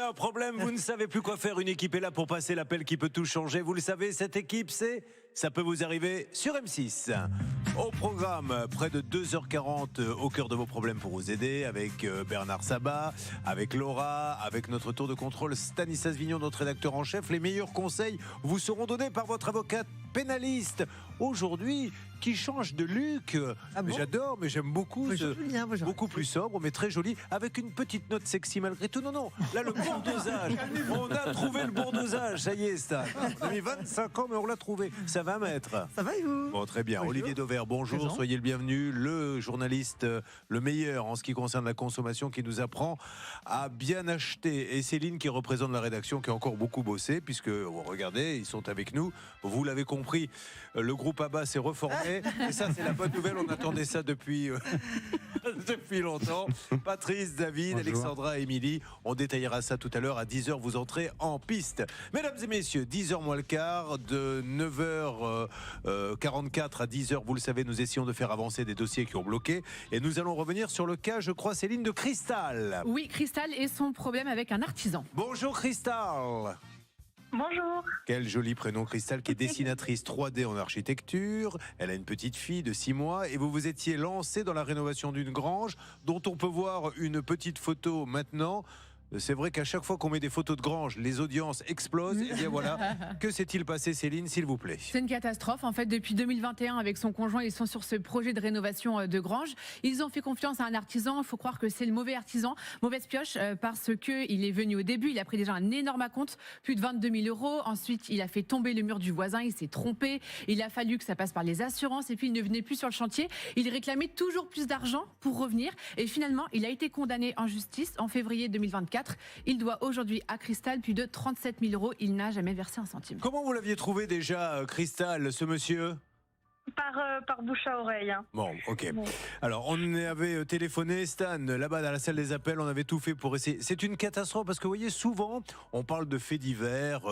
un problème, vous ne savez plus quoi faire, une équipe est là pour passer l'appel qui peut tout changer. Vous le savez, cette équipe, ça peut vous arriver sur M6. Au programme, près de 2h40 au cœur de vos problèmes pour vous aider, avec Bernard Sabat, avec Laura, avec notre tour de contrôle Stanislas Vignon, notre rédacteur en chef. Les meilleurs conseils vous seront donnés par votre avocate pénaliste. Aujourd'hui, qui change de look. Ah bon? J'adore, mais j'aime beaucoup. Beaucoup plus sobre, mais très joli, avec une petite note sexy malgré tout. Non, là le bon dosage. On a trouvé le bon dosage, ça y est, Stan. On a mis 25 ans, mais on l'a trouvé. Ça va, maître? Ça va et vous? Bon, très bien. Bonjour. Olivier Dauvert, bonjour, Présent. soyez le bienvenu. Le journaliste, le meilleur en ce qui concerne la consommation, qui nous apprend à bien acheter. Et Céline, qui représente la rédaction, qui a encore beaucoup bossé, puisque, regardez, ils sont avec nous. Vous l'avez compris, le groupe ABBA s'est reformé. Et ça, c'est la bonne nouvelle. On attendait ça depuis longtemps. Patrice, David, Bonjour. Alexandra, Émilie. On détaillera ça tout à l'heure. À 10h, vous entrez en piste. Mesdames et messieurs, 10h moins le quart, de 9h44 à 10h, vous le savez, nous essayons de faire avancer des dossiers qui ont bloqué. Et nous allons revenir sur le cas, je crois, Céline, de Cristal. Oui, Cristal et son problème avec un artisan. Bonjour Cristal. Bonjour. Quel joli prénom, Cristal, qui est dessinatrice 3D en architecture. Elle a une petite fille de 6 mois et vous vous étiez lancée dans la rénovation d'une grange dont on peut voir une petite photo maintenant. C'est vrai qu'à chaque fois qu'on met des photos de grange, les audiences explosent. Et bien voilà, que s'est-il passé, Céline, s'il vous plaît? C'est une catastrophe. En fait, depuis 2021, avec son conjoint, ils sont sur ce projet de rénovation de grange. Ils ont fait confiance à un artisan. Il faut croire que c'est le mauvais artisan, mauvaise pioche, parce que il est venu au début. Il a pris déjà un énorme acompte, plus de 22 000 euros. Ensuite, il a fait tomber le mur du voisin. Il s'est trompé. Il a fallu que ça passe par les assurances. Et puis, il ne venait plus sur le chantier. Il réclamait toujours plus d'argent pour revenir. Et finalement, il a été condamné en justice en février 2024. Il doit aujourd'hui à Cristal plus de 37 000 euros. Il n'a jamais versé un centime. Comment vous l'aviez trouvé déjà, Cristal, ce monsieur? Par bouche à oreille. Hein. Bon, ok. Bon. Alors, on avait téléphoné, Stan, là-bas dans la salle des appels, on avait tout fait pour essayer. C'est une catastrophe parce que, vous voyez, souvent, on parle de faits divers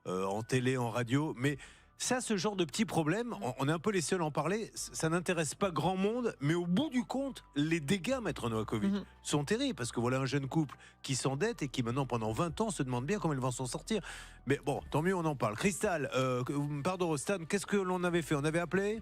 en télé, en radio, mais ça, ce genre de petits problèmes, on est un peu les seuls à en parler. Ça n'intéresse pas grand monde, mais au bout du compte, les dégâts, maître Novakovic, sont terribles. Parce que voilà un jeune couple qui s'endette et qui maintenant, pendant 20 ans, se demande bien comment ils vont s'en sortir. Mais bon, tant mieux, on en parle. Cristal, pardon, Stan, qu'est-ce que l'on avait fait? On avait appelé?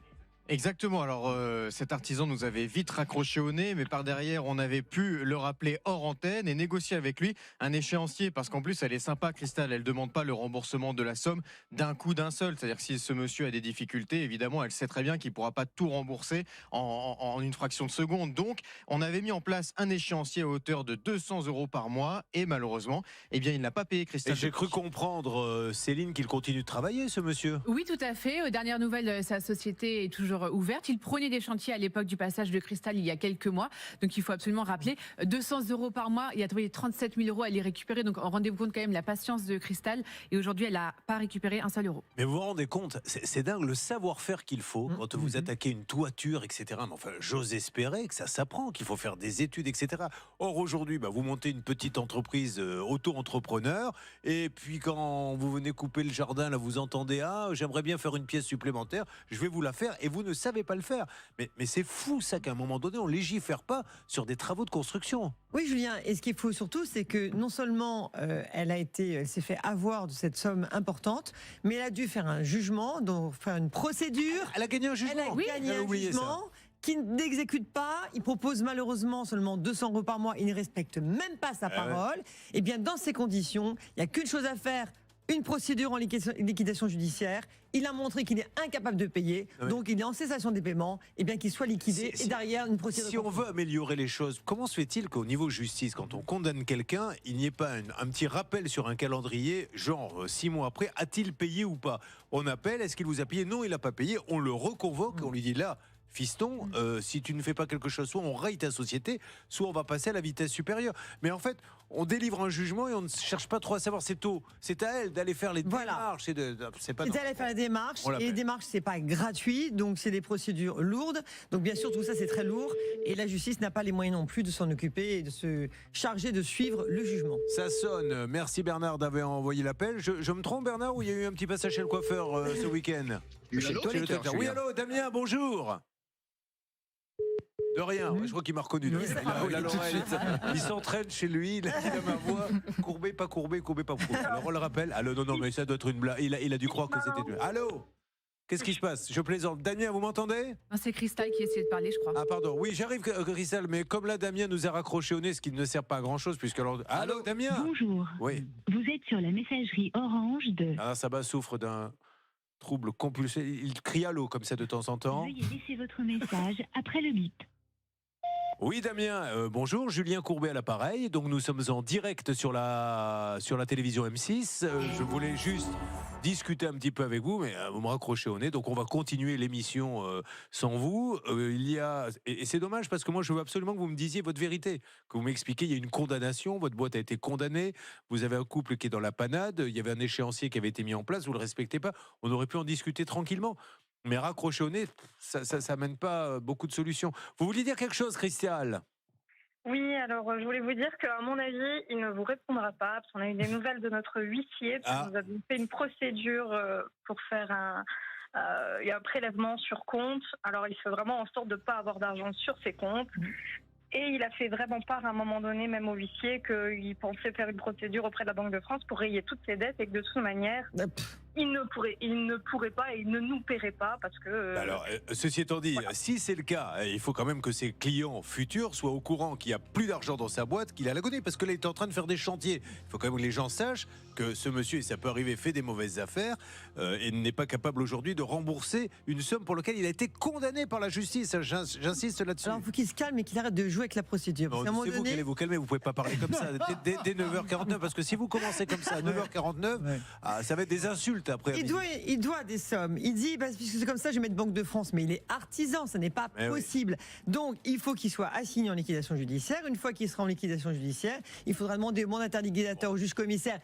Exactement, alors cet artisan nous avait vite raccroché au nez, mais par derrière on avait pu le rappeler hors antenne et négocier avec lui un échéancier, parce qu'en plus elle est sympa, Cristal, elle demande pas le remboursement de la somme d'un coup d'un seul, c'est-à-dire que si ce monsieur a des difficultés, évidemment elle sait très bien qu'il pourra pas tout rembourser en une fraction de seconde, donc on avait mis en place un échéancier à hauteur de 200 euros par mois et malheureusement, eh bien il n'a pas payé, Cristal. Et j'ai cru comprendre, Céline, qu'il continue de travailler, ce monsieur. Oui, tout à fait. Aux dernières nouvelles, sa société est toujours ouverte. Il prenait des chantiers à l'époque du passage de Cristal il y a quelques mois. Donc, il faut absolument rappeler 200 euros par mois. Il a trouvé 37 000 euros à les récupérer. Donc, rendez-vous compte quand même la patience de Cristal. Et aujourd'hui, elle n'a pas récupéré un seul euro. Mais vous vous rendez compte, c'est dingue le savoir-faire qu'il faut quand vous attaquez une toiture, etc. Mais enfin, j'ose espérer que ça s'apprend, qu'il faut faire des études, etc. Or, aujourd'hui, vous montez une petite entreprise auto-entrepreneur. Et puis, quand vous venez couper le jardin, là, vous entendez « Ah, j'aimerais bien faire une pièce supplémentaire, je vais vous la faire. » Et vous ne savez pas le faire. Mais c'est fou ça qu'à un moment donné on légifère pas sur des travaux de construction. Oui, Julien, et ce qu'il faut surtout, c'est que non seulement elle s'est fait avoir de cette somme importante, mais elle a dû faire un jugement, donc faire une procédure. Elle a gagné un jugement. Elle a gagné un jugement qui n'exécute pas. Il propose malheureusement seulement 200 euros par mois. Il ne respecte même pas sa parole. Et bien, dans ces conditions, il n'y a qu'une chose à faire. Une procédure en liquidation judiciaire. Il a montré qu'il est incapable de payer, donc il est en cessation des paiements, et bien qu'il soit liquidé, et derrière une procédure. Si on veut améliorer les choses, comment se fait-il qu'au niveau justice, quand on condamne quelqu'un, il n'y ait pas un petit rappel sur un calendrier, genre 6 mois après, a-t-il payé ou pas? On appelle, est-ce qu'il vous a payé? Non, il n'a pas payé, on le reconvoque, on lui dit là, fiston, si tu ne fais pas quelque chose, soit on raye ta société, soit on va passer à la vitesse supérieure. Mais en fait, on délivre un jugement et on ne cherche pas trop à savoir. C'est tôt. C'est à elle d'aller faire les démarches. C'est pas. C'est à elle faire les démarches. Et les démarches, c'est pas gratuit, donc c'est des procédures lourdes. Donc bien sûr, tout ça c'est très lourd. Et la justice n'a pas les moyens non plus de s'en occuper et de se charger de suivre le jugement. Ça sonne. Merci Bernard d'avoir envoyé l'appel. Je me trompe, Bernard, ou il y a eu un petit passage chez le coiffeur ce week-end? Oui, allô, Oui, allô, Damien, bonjour. De rien, je crois qu'il m'a reconnu. Il a l'oreille. Il s'entraîne chez lui, il a ma voix. Courbé, pas courbé, courbé, pas courbé. Alors on le rappelle. Allô, non, mais ça doit être une blague. Il a dû croire que c'était lui. Allô? Qu'est-ce qui se passe? Je plaisante. Damien, vous m'entendez? Non, c'est Cristal qui essayait de parler, je crois. Ah, pardon. Oui, j'arrive, Cristal, mais comme là, Damien nous a raccroché au nez, ce qui ne sert pas à grand-chose, puisque alors... Allô, Damien? Bonjour. Oui. Vous êtes sur la messagerie Orange de... Ah, Sabah souffre d'un trouble compulsif. Il crie allô comme ça de temps en temps. Veuillez laisser votre message après le bip. Oui, Damien, bonjour, Julien Courbet à l'appareil. Donc nous sommes en direct sur la télévision M6. Je voulais juste discuter un petit peu avec vous, mais vous me raccrochez au nez. Donc on va continuer l'émission sans vous. Et c'est dommage parce que moi je veux absolument que vous me disiez votre vérité, que vous m'expliquiez. Il y a une condamnation, votre boîte a été condamnée. Vous avez un couple qui est dans la panade. Il y avait un échéancier qui avait été mis en place. Vous le respectez pas. On aurait pu en discuter tranquillement. Mais raccrocher au nez, ça mène pas beaucoup de solutions. Vous vouliez dire quelque chose, Christial? Oui, alors je voulais vous dire qu'à mon avis, il ne vous répondra pas, parce qu'on a eu des nouvelles de notre huissier, parce que nous avons fait une procédure pour faire il y a un prélèvement sur compte. Alors il fait vraiment en sorte de ne pas avoir d'argent sur ses comptes. Et il a fait vraiment part à un moment donné, même au huissier, qu'il pensait faire une procédure auprès de la Banque de France pour rayer toutes ses dettes et que de toute manière, il ne pourrait pas et il ne nous paierait pas parce que... Alors, ceci étant dit, si c'est le cas, il faut quand même que ses clients futurs soient au courant qu'il n'y a plus d'argent dans sa boîte, qu'il a l'agonie, parce que là, il est en train de faire des chantiers. Il faut quand même que les gens sachent que ce monsieur, et ça peut arriver, fait des mauvaises affaires et n'est pas capable aujourd'hui de rembourser une somme pour laquelle il a été condamné par la justice. J'insiste là-dessus. Alors, il faut qu'il se calme et qu'il arrête de jouer avec la procédure. C'est vous qui allez vous calmer, vous pouvez pas parler comme ça dès 9h49, parce que si vous commencez comme ça à 9h49, ça va être des insultes après. Il doit des sommes. Il dit, puisque c'est comme ça, je vais mettre Banque de France, mais il est artisan, ça n'est pas possible. Donc, il faut qu'il soit assigné en liquidation judiciaire. Une fois qu'il sera en liquidation judiciaire, il faudra demander au mandataire liquidateur, au juge commissaire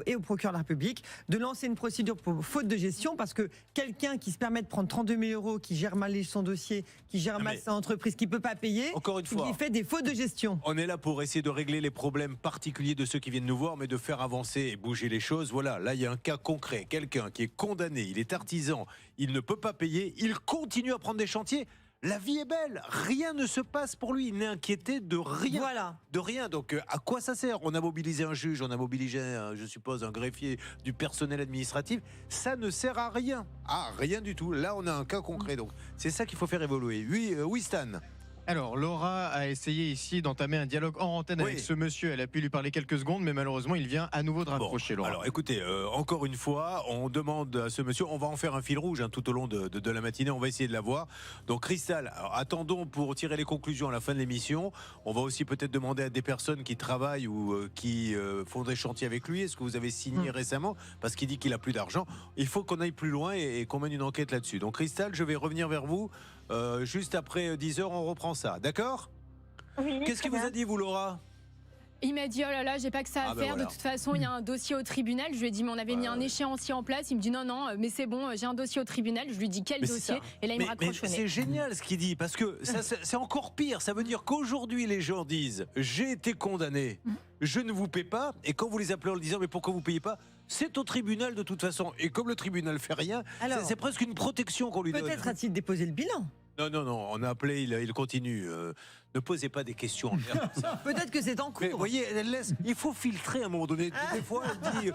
et au procureur de la République de lancer une procédure pour faute de gestion, parce que quelqu'un qui se permet de prendre 32 000 €, qui gère mal son dossier, qui gère mal sa entreprise, qui ne peut pas payer, encore une fois, il fait des fautes de gestion. On est là pour essayer de régler les problèmes particuliers de ceux qui viennent nous voir, mais de faire avancer et bouger les choses. Voilà, là il y a un cas concret, quelqu'un qui est condamné, il est artisan, il ne peut pas payer, il continue à prendre des chantiers. La vie est belle, rien ne se passe pour lui, il n'est inquiété de rien. Voilà. De rien, donc à quoi ça sert? On a mobilisé un juge, on a mobilisé, je suppose, un greffier, du personnel administratif. Ça ne sert à rien. Ah, rien du tout. Là, on a un cas concret, donc c'est ça qu'il faut faire évoluer. Oui, Stan. Alors, Laura a essayé ici d'entamer un dialogue hors antenne avec ce monsieur. Elle a pu lui parler quelques secondes, mais malheureusement, il vient à nouveau de raccrocher, Laura. Alors, écoutez, encore une fois, on demande à ce monsieur, on va en faire un fil rouge tout au long de la matinée, on va essayer de la voir. Donc, Cristal, attendons pour tirer les conclusions à la fin de l'émission. On va aussi peut-être demander à des personnes qui travaillent ou qui font des chantiers avec lui. Est-ce que vous avez signé récemment? Parce qu'il dit qu'il a plus d'argent. Il faut qu'on aille plus loin et qu'on mène une enquête là-dessus. Donc, Cristal, je vais revenir vers vous. Juste après 10h, on reprend ça. D'accord? Oui, Qu'est-ce qu'il vous a dit, vous, Laura? Il m'a dit, oh là là, j'ai pas que ça à faire. Voilà. De toute façon, il y a un dossier au tribunal. Je lui ai dit, mais on avait mis un échéancier en place. Il me dit, non, mais c'est bon, j'ai un dossier au tribunal. Je lui dis, quel dossier? Et là, il me raccroche au nez. C'est génial ce qu'il dit, parce que c'est encore pire. Ça veut dire qu'aujourd'hui, les gens disent, j'ai été condamné, je ne vous paie pas. Et quand vous les appelez en leur disant, mais pourquoi vous ne payez pas? C'est au tribunal de toute façon. Et comme le tribunal fait rien, c'est presque une protection qu'on lui donne. Peut-être a-t-il déposé le bilan. Non, on a appelé, il continue. Ne posez pas des questions. Peut-être que c'est en cours. Mais vous voyez, il faut filtrer à un moment donné. Des fois, elle dit...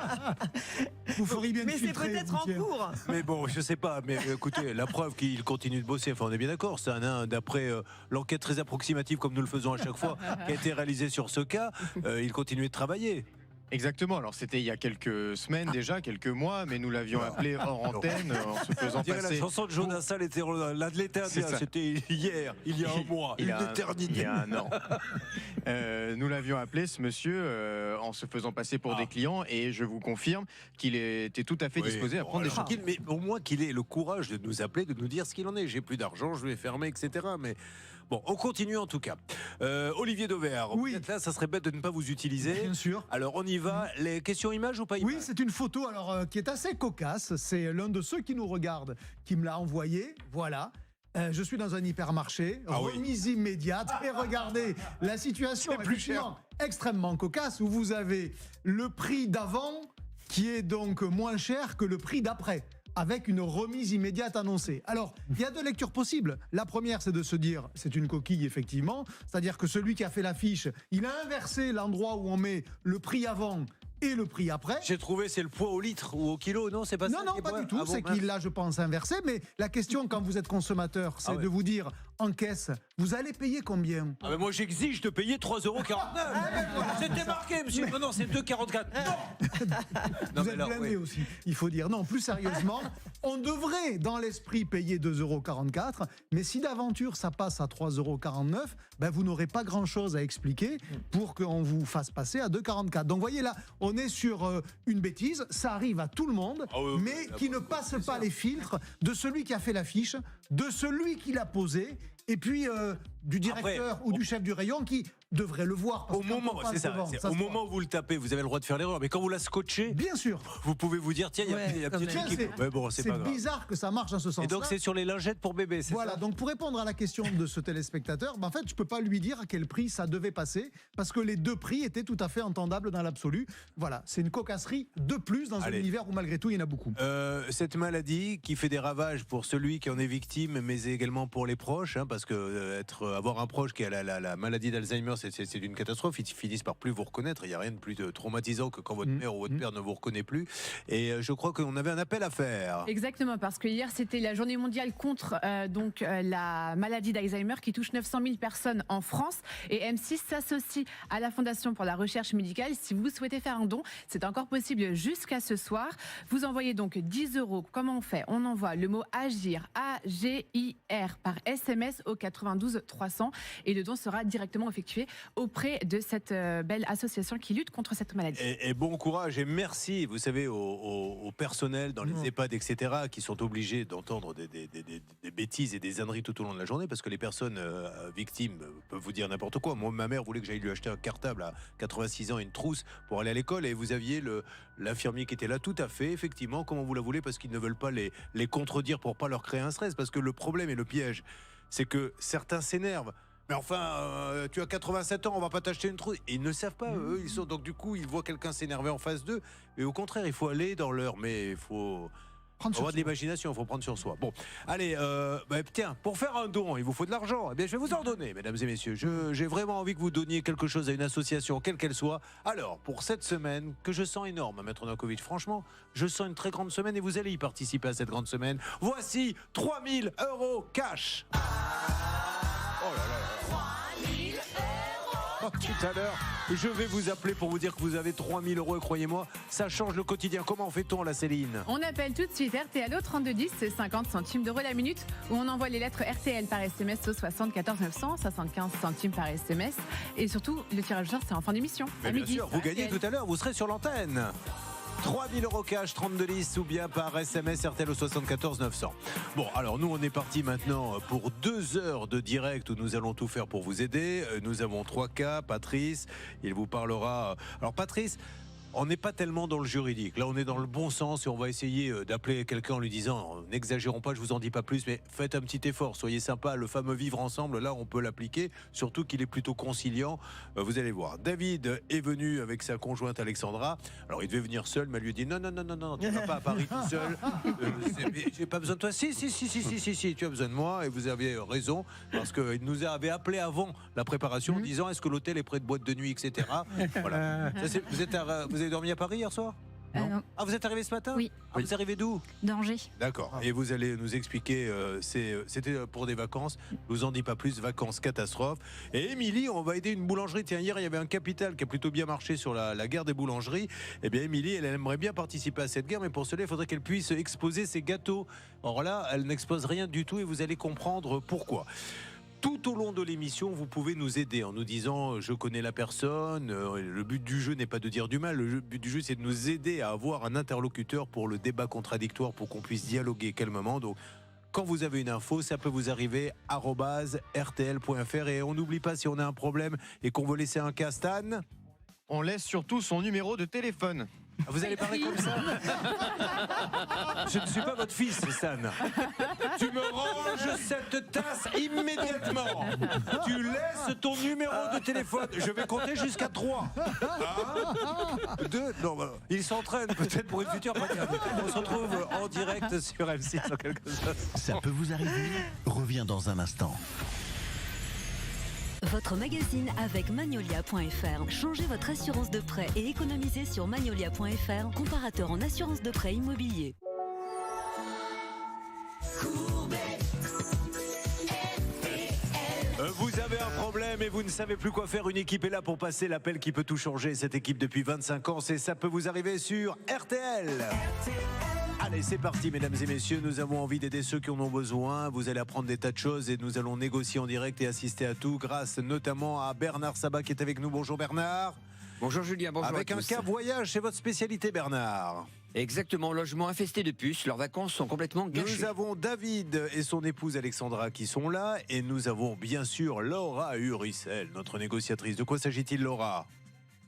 Vous feriez bien de Mais c'est filtrer, peut-être en Gouttière. cours. Mais bon, je sais pas. Mais écoutez, la preuve qu'il continue de bosser, enfin, on est bien d'accord. C'est d'après l'enquête très approximative, comme nous le faisons à chaque fois, qui a été réalisée sur ce cas, il continue de travailler. Exactement, alors c'était il y a quelques semaines déjà, quelques mois, mais nous l'avions appelé hors antenne en se faisant La passer... chanson de Jonas Salles était c'était hier, il y a un mois, une éternité. Il y a un an. Nous l'avions appelé, ce monsieur, en se faisant passer pour des clients, et je vous confirme qu'il était tout à fait disposé à prendre des chantiers. Mais au moins qu'il ait le courage de nous appeler, de nous dire ce qu'il en est. J'ai plus d'argent, je vais fermer, etc. Mais bon, on continue en tout cas. Olivier Dauvert, vous êtes là, ça serait bête de ne pas vous utiliser. Bien sûr. Alors on y va. Les questions images ou pas images? Oui, c'est une photo qui est assez cocasse. C'est l'un de ceux qui nous regardent qui me l'a envoyé. Voilà. Je suis dans un hypermarché, remise immédiate. Et regardez, la situation est effectivement extrêmement cocasse où vous avez le prix d'avant qui est donc moins cher que le prix d'après. avec une remise immédiate annoncée. Alors, il y a deux lectures possibles. La première, c'est de se dire, c'est une coquille, effectivement. C'est-à-dire que celui qui a fait l'affiche, il a inversé l'endroit où on met le prix avant et le prix après. J'ai trouvé, c'est le poids au litre ou au kilo, non? C'est pas ça? Non, pas du tout. C'est qu'il l'a, je pense, inversé. Mais la question, quand vous êtes consommateur, c'est de vous dire, en caisse, vous allez payer combien? Mais moi, j'exige de payer 3,49 €. C'était marqué, monsieur. Non, c'est 2,44 €. Non, vous êtes blindé aussi, il faut dire. Non, plus sérieusement, on devrait, dans l'esprit, payer 2,44 €. Mais si d'aventure, ça passe à 3,49 €, vous n'aurez pas grand-chose à expliquer pour qu'on vous fasse passer à 2,44 €. Donc, voyez là, on est sur une bêtise. Ça arrive à tout le monde, mais qui ne passe pas les filtres de celui qui a fait l'affiche, de celui qui l'a posé, et puis du directeur ou du chef du rayon qui devrait le voir. Au moment, c'est ça. Au moment où vous le tapez, vous avez le droit de faire l'erreur. Mais quand vous la scotchez, bien sûr, vous pouvez vous dire, tiens, il y a un petit truc qui... Mais bon, c'est pas grave. C'est bizarre que ça marche dans ce sens-là. Et donc, c'est sur les lingettes pour bébé, c'est ça? Voilà, donc pour répondre à la question de ce téléspectateur, en fait, je peux pas lui dire à quel prix ça devait passer, parce que les deux prix étaient tout à fait entendables dans l'absolu. Voilà, c'est une cocasserie de plus dans un univers où malgré tout, il y en a beaucoup. Cette maladie qui fait des ravages pour celui qui en est victime, mais également pour les proches, parce que avoir un proche qui a la maladie d'Alzheimer, c'est une catastrophe. Ils finissent par plus vous reconnaître. Il n'y a rien de plus traumatisant que quand votre mère ou votre père ne vous reconnaît plus. Et je crois qu'on avait un appel à faire. Exactement, parce que hier c'était la journée mondiale contre la maladie d'Alzheimer qui touche 900 000 personnes en France. Et M6 s'associe à la Fondation pour la recherche médicale. Si vous souhaitez faire un don, c'est encore possible jusqu'à ce soir. Vous envoyez donc 10 €. Comment on fait? On envoie le mot AGIR, A-G-I-R, par SMS au 92 300 et le don sera directement effectué auprès de cette belle association qui lutte contre cette maladie. Et bon courage et merci, vous savez, au personnel dans les EHPAD, etc., qui sont obligés d'entendre des bêtises et des âneries tout au long de la journée, parce que les personnes victimes peuvent vous dire n'importe quoi. Moi, ma mère voulait que j'aille lui acheter un cartable à 86 ans et une trousse pour aller à l'école, et vous aviez l'infirmier qui était là, tout à fait, effectivement, comment vous la voulez, parce qu'ils ne veulent pas les contredire pour pas leur créer un stress, parce que le problème et le piège, c'est que certains s'énervent. Mais enfin, tu as 87 ans, on va pas t'acheter une trousse. Et ils ne le savent pas, eux. Donc du coup, ils voient quelqu'un s'énerver en face d'eux. Et au contraire, il faut aller dans leur... Mais il faut avoir de l'imagination, il faut prendre sur soi. Bon, allez, tiens, pour faire un don, il vous faut de l'argent. Eh bien, je vais vous en donner, mesdames et messieurs. J'ai vraiment envie que vous donniez quelque chose à une association, quelle qu'elle soit. Alors, pour cette semaine, que je sens énorme, Maître Novakovic, franchement, je sens une très grande semaine et vous allez y participer à cette grande semaine. Voici 3 000 € cash. Oh là là. Tout à l'heure, je vais vous appeler pour vous dire que vous avez 3 000 € et croyez-moi, ça change le quotidien. Comment fait-on, la Céline? On appelle tout de suite RTL au 3210, c'est 50 centimes d'euros la minute, où on envoie les lettres RTL par SMS au 74 900, 75 centimes par SMS. Et surtout, le tirage au sort, c'est en fin d'émission. Mais bien sûr, vous gagnez tout à l'heure, vous serez sur l'antenne. 3 000 € cash, 3210 ou bien par SMS RTL au 74 900. Bon, alors nous on est parti maintenant pour 2 heures de direct où nous allons tout faire pour vous aider. Nous avons 3 cas. Patrice, il vous parlera. Alors Patrice, on n'est pas tellement dans le juridique. Là, on est dans le bon sens et on va essayer d'appeler quelqu'un en lui disant n'exagérons pas, je vous en dis pas plus, mais faites un petit effort, soyez sympa. Le fameux vivre ensemble, là, on peut l'appliquer, surtout qu'il est plutôt conciliant. Vous allez voir. David est venu avec sa conjointe Alexandra. Alors, il devait venir seul, mais elle lui dit non, tu ne vas pas à Paris tout seul. J'ai pas besoin de toi. Si, tu as besoin de moi et vous avez raison parce qu'il nous avait appelé avant la préparation en disant est-ce que l'hôtel est près de boîte de nuit, etc. Voilà. Ça, vous avez dormi à Paris hier soir? Non. Ah, vous êtes arrivé ce matin? Oui. Ah, vous arrivez d'où? D'Angers. D'accord. Et vous allez nous expliquer, c'était pour des vacances, je vous en dis pas plus, vacances catastrophes. Et Émilie, on va aider une boulangerie. Tiens, hier, il y avait un capital qui a plutôt bien marché sur la guerre des boulangeries. Eh bien, Émilie, elle aimerait bien participer à cette guerre, mais pour cela, il faudrait qu'elle puisse exposer ses gâteaux. Or là, elle n'expose rien du tout et vous allez comprendre pourquoi. Tout au long de l'émission, vous pouvez nous aider en nous disant je connais la personne. Le but du jeu n'est pas de dire du mal. Le but du jeu, c'est de nous aider à avoir un interlocuteur pour le débat contradictoire, pour qu'on puisse dialoguer calmement. Donc, quand vous avez une info, ça peut vous arriver @rtl.fr. Et on n'oublie pas, si on a un problème et qu'on veut laisser un cas, Stan, on laisse surtout son numéro de téléphone. Vous allez parler comme ça? Je ne suis pas votre fils, Stan. Tu me ranges cette tasse immédiatement. Tu laisses ton numéro de téléphone. Je vais compter jusqu'à 3. 2. Non, bah, il s'entraîne peut-être pour une future paternité. On se retrouve en direct sur M6 dans quelques instants. Ça peut vous arriver. Reviens dans un instant. Votre magazine avec Magnolia.fr. Changez votre assurance de prêt et économisez sur Magnolia.fr, comparateur en assurance de prêt immobilier. Vous avez un problème et vous ne savez plus quoi faire. Une équipe est là pour passer l'appel qui peut tout changer. Cette équipe depuis 25 ans, c'est Ça peut vous arriver sur RTL. Allez, c'est parti, mesdames et messieurs. Nous avons envie d'aider ceux qui en ont besoin. Vous allez apprendre des tas de choses et nous allons négocier en direct et assister à tout grâce notamment à Bernard Sabat qui est avec nous. Bonjour Bernard. Bonjour Julien, bonjour avec à tous. Avec un cas voyage, c'est votre spécialité Bernard. Exactement, logement infesté de puces, leurs vacances sont complètement gâchées. Nous avons David et son épouse Alexandra qui sont là et nous avons bien sûr Laura Uricel, notre négociatrice. De quoi s'agit-il, Laura ?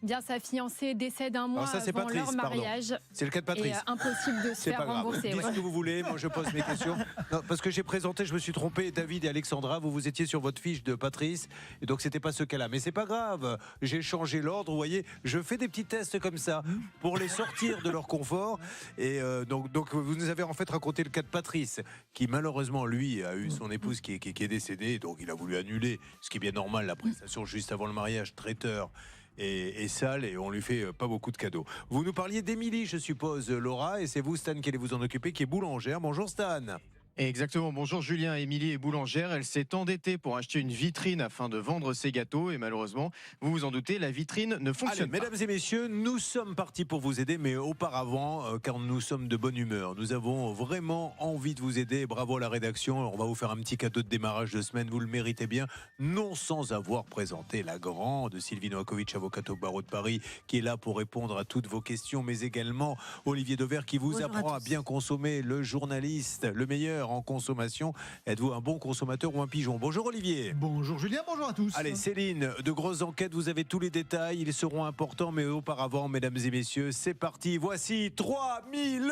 Bien, sa fiancée décède un mois avant Patrice, leur mariage. C'est le cas de Patrice. Et impossible de se C'est faire pas grave. rembourser. Dites ce que vous voulez, moi je pose mes questions. Non, parce que j'ai présenté, je me suis trompé, David et Alexandra, vous étiez sur votre fiche de Patrice, et donc c'était pas ce cas-là. Mais c'est pas grave, j'ai changé l'ordre, vous voyez, je fais des petits tests comme ça pour les sortir de leur confort. Et donc vous nous avez en fait raconté le cas de Patrice, qui malheureusement lui a eu son épouse qui est décédée, donc il a voulu annuler, ce qui est bien normal, la prestation juste avant le mariage, traiteur. Et sale, et on lui fait pas beaucoup de cadeaux. Vous nous parliez d'Émilie, je suppose, Laura, et c'est vous, Stan, qui allez vous en occuper, qui est boulangère. Bonjour, Stan. Exactement, bonjour Julien. Émilie est boulangère, elle s'est endettée pour acheter une vitrine afin de vendre ses gâteaux et malheureusement, vous vous en doutez, la vitrine ne fonctionne pas. Mesdames et messieurs, nous sommes partis pour vous aider, mais auparavant, car nous sommes de bonne humeur, nous avons vraiment envie de vous aider. Bravo à la rédaction, on va vous faire un petit cadeau de démarrage de semaine, vous le méritez bien, non sans avoir présenté la grande Sylvie Novakovic, avocate au barreau de Paris, qui est là pour répondre à toutes vos questions, mais également Olivier Dauvert qui vous apprend à bien consommer, le journaliste, le meilleur en consommation. Êtes-vous un bon consommateur ou un pigeon? Bonjour Olivier. Bonjour Julien, bonjour à tous. Allez Céline, de grosses enquêtes, vous avez tous les détails, ils seront importants, mais auparavant, mesdames et messieurs, c'est parti. Voici 3 000 €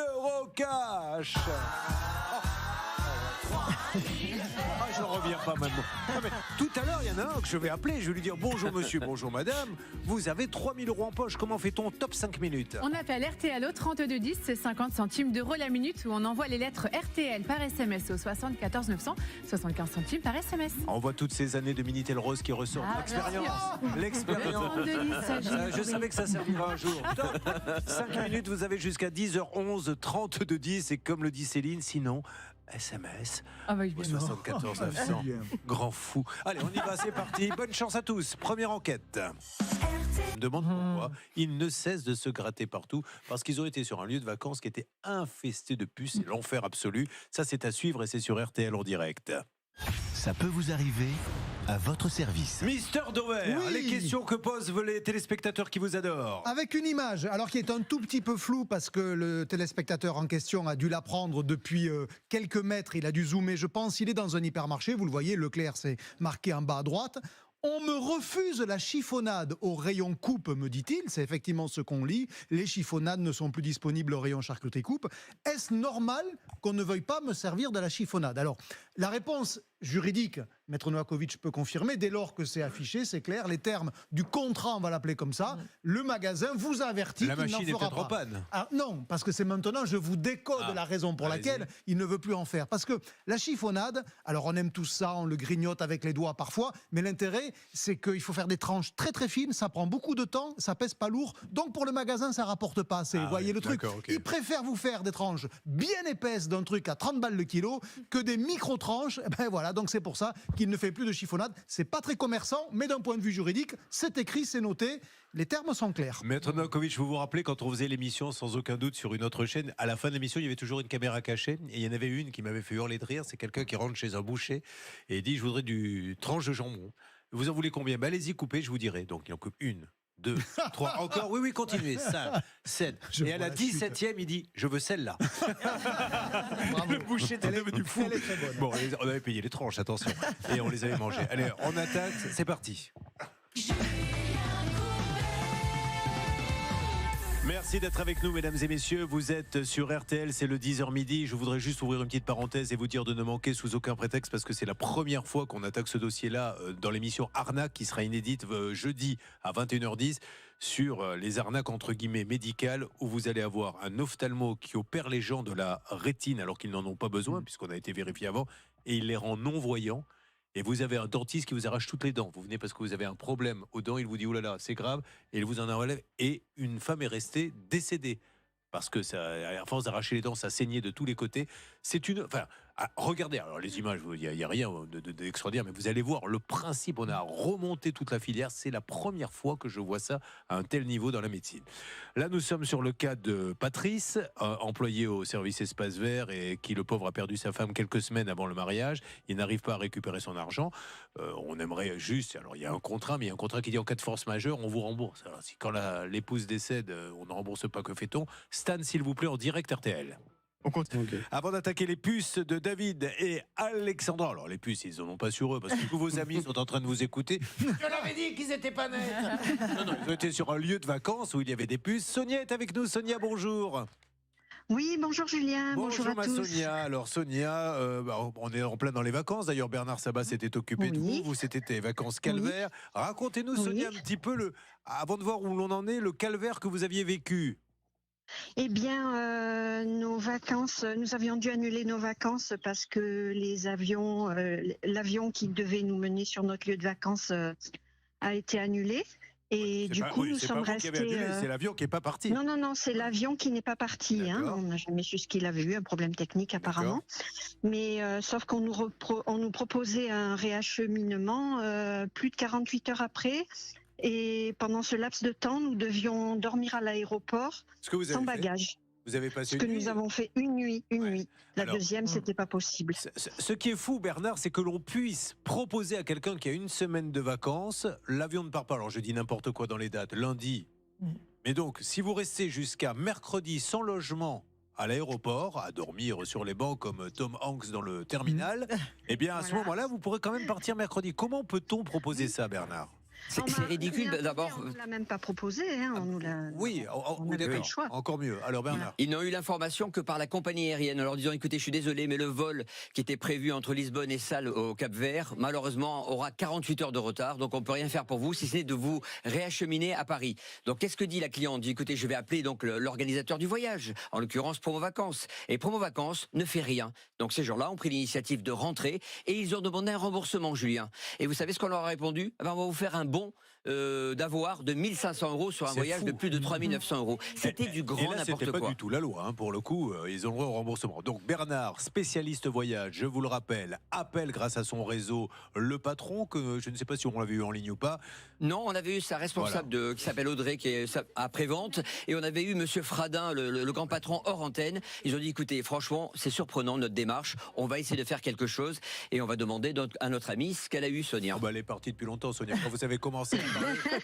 cash. Je ne reviens pas maintenant. Non, mais tout à l'heure, il y en a un que je vais appeler. Je vais lui dire bonjour monsieur, bonjour madame. Vous avez 3 000 € en poche. Comment fait-on? Top 5 minutes. On appelle RTL au 3210, c'est 50 centimes d'euros la minute où on envoie les lettres RTL par SMS au 74 900, 75 centimes par SMS. On voit toutes ces années de Minitel Rose qui ressortent. L'expérience. Je savais que ça servira un jour. 5 minutes, vous avez jusqu'à 10h11, 3210. Et comme le dit Céline, sinon... SMS au 74 900. Grand fou. Allez, on y va, c'est parti. Bonne chance à tous. Première enquête. On me demande pourquoi ils ne cessent de se gratter partout, parce qu'ils ont été sur un lieu de vacances qui était infesté de puces. C'est l'enfer absolu. Ça, c'est à suivre et c'est sur RTL en direct. Ça peut vous arriver, à votre service. Mister Dover, oui. Les questions que posent les téléspectateurs qui vous adorent. Avec une image, alors qui est un tout petit peu floue parce que le téléspectateur en question a dû la prendre depuis quelques mètres, il a dû zoomer, je pense. Il est dans un hypermarché, vous le voyez, Leclerc, c'est marqué en bas à droite. On me refuse la chiffonnade au rayon coupe, me dit-il. C'est effectivement ce qu'on lit. Les chiffonnades ne sont plus disponibles au rayon charcuterie coupe. Est-ce normal qu'on ne veuille pas me servir de la chiffonnade? Alors, la réponse juridique, Maître Novakovic peut confirmer, dès lors que c'est affiché, c'est clair, les termes du contrat, on va l'appeler comme ça, le magasin vous avertit qu'il n'en fera pas. La machine est peut-être en panne. Ah, non, parce que c'est maintenant, je vous décode la raison pour laquelle il ne veut plus en faire. Parce que la chiffonnade, alors on aime tout ça, on le grignote avec les doigts parfois, mais l'intérêt, c'est qu'il faut faire des tranches très très fines, ça prend beaucoup de temps, ça pèse pas lourd, donc pour le magasin, ça rapporte pas assez. Vous voyez le truc, il préfère vous faire des tranches bien épaisses d'un truc à 30 balles le kilo que des micro-tranches. Ben voilà, donc c'est pour ça qu'il ne fait plus de chiffonnade. C'est pas très commerçant, mais d'un point de vue juridique, c'est écrit, c'est noté. Les termes sont clairs. Maître Novakovic, vous vous rappelez quand on faisait l'émission sans aucun doute sur une autre chaîne, à la fin de l'émission, il y avait toujours une caméra cachée. Et il y en avait une qui m'avait fait hurler de rire. C'est quelqu'un qui rentre chez un boucher et dit: je voudrais du tranche de jambon. Vous en voulez combien? Ben, allez-y, coupez, je vous dirai. Donc il en coupe 1, 2, 3, encore. Oui, continuez. 5, 7. Et à la 17e, il dit: je veux celle-là. Le boucher était devenu fou. Elle est très bonne. Bon, on avait payé les tranches, attention. Et on les avait mangées. Allez, on attaque, c'est parti. Merci d'être avec nous, mesdames et messieurs. Vous êtes sur RTL, c'est le 10h midi. Je voudrais juste ouvrir une petite parenthèse et vous dire de ne manquer sous aucun prétexte parce que c'est la première fois qu'on attaque ce dossier-là dans l'émission Arnaque qui sera inédite jeudi à 21h10 sur les arnaques entre guillemets médicales où vous allez avoir un ophtalmo qui opère les gens de la rétine alors qu'ils n'en ont pas besoin puisqu'on a été vérifié avant et il les rend non-voyants. Et vous avez un dentiste qui vous arrache toutes les dents. Vous venez parce que vous avez un problème aux dents, il vous dit « Oh là là, c'est grave », et il vous en enlève. Et une femme est restée décédée. Parce que ça, à force d'arracher les dents, ça saignait de tous les côtés. C'est une... Enfin, regardez, alors les images, il n'y a rien d'extraordinaire, mais vous allez voir le principe, on a remonté toute la filière. C'est la première fois que je vois ça à un tel niveau dans la médecine. Là, nous sommes sur le cas de Patrice, employé au service Espace Vert et qui, le pauvre, a perdu sa femme quelques semaines avant le mariage. Il n'arrive pas à récupérer son argent. On aimerait juste... Alors, il y a un contrat, mais il y a un contrat qui dit en cas de force majeure, on vous rembourse. Alors, si quand l'épouse décède, on ne rembourse pas, que fait-on? Stan, s'il vous plaît, en direct RTL. On continue. Okay. Avant d'attaquer les puces de David et Alexandra, alors les puces, ils n'en ont pas sur eux parce que tous vos amis sont en train de vous écouter. Je leur avais dit qu'ils n'étaient pas nets. Non, ils étaient sur un lieu de vacances où il y avait des puces. Sonia est avec nous. Sonia, bonjour. Oui, bonjour Julien, bonjour à tous. Sonia. Alors Sonia, on est en plein dans les vacances. D'ailleurs, Bernard Sabat s'était occupé de vous. Vous, c'était tes vacances calvaires. Oui. Racontez-nous, Sonia, un petit peu, avant de voir où l'on en est, le calvaire que vous aviez vécu. Eh bien, nos vacances, nous avions dû annuler nos vacances parce que l'avion qui devait nous mener sur notre lieu de vacances a été annulé. Et du coup, nous sommes restés. C'est l'avion qui n'est pas parti. Non, c'est l'avion qui n'est pas parti. Hein. On n'a jamais su ce qu'il avait eu, un problème technique apparemment. Mais sauf qu'on nous proposait un réacheminement plus de 48 heures après. Et pendant ce laps de temps, nous devions dormir à l'aéroport sans bagages. Vous avez passé ce que nous avons fait une nuit. La deuxième, c'était pas possible. Ce qui est fou, Bernard, c'est que l'on puisse proposer à quelqu'un qui a une semaine de vacances, l'avion ne part pas. Alors je dis n'importe quoi dans les dates, lundi. Mais donc, si vous restez jusqu'à mercredi sans logement à l'aéroport, à dormir sur les bancs comme Tom Hanks dans le terminal, eh bien à ce moment-là, vous pourrez quand même partir mercredi. Comment peut-on proposer ça, Bernard ? C'est ridicule d'abord. On ne l'a même pas proposé. Hein, d'accord. Encore mieux. Alors Bernard. Ils n'ont eu l'information que par la compagnie aérienne en leur disant écoutez, je suis désolé, mais le vol qui était prévu entre Lisbonne et Salles au Cap-Vert, malheureusement, aura 48 heures de retard. Donc on ne peut rien faire pour vous si ce n'est de vous réacheminer à Paris. Donc qu'est-ce que dit la cliente? Dit écoutez, je vais appeler donc l'organisateur du voyage, en l'occurrence Promo Vacances. Et Promo Vacances ne fait rien. Donc ces gens-là ont pris l'initiative de rentrer et ils ont demandé un remboursement, Julien. Et vous savez ce qu'on leur a répondu? On va vous faire un bon d'avoir de 1 500 € sur un voyage de plus de 3 900 €. C'était du grand n'importe quoi. C'était pas du tout la loi, hein, pour le coup, ils ont le droit au remboursement. Donc Bernard, spécialiste voyage, je vous le rappelle, appelle grâce à son réseau le patron, que je ne sais pas si on l'avait eu en ligne ou pas. Non, on avait eu sa responsable qui s'appelle Audrey, qui est à Prévente, et on avait eu Monsieur Fradin, le grand patron hors antenne. Ils ont dit écoutez, franchement, c'est surprenant notre démarche, on va essayer de faire quelque chose, et on va demander à notre amie ce qu'elle a eu, Sonia. Elle est partie depuis longtemps, Sonia. Quand vous avez commencé,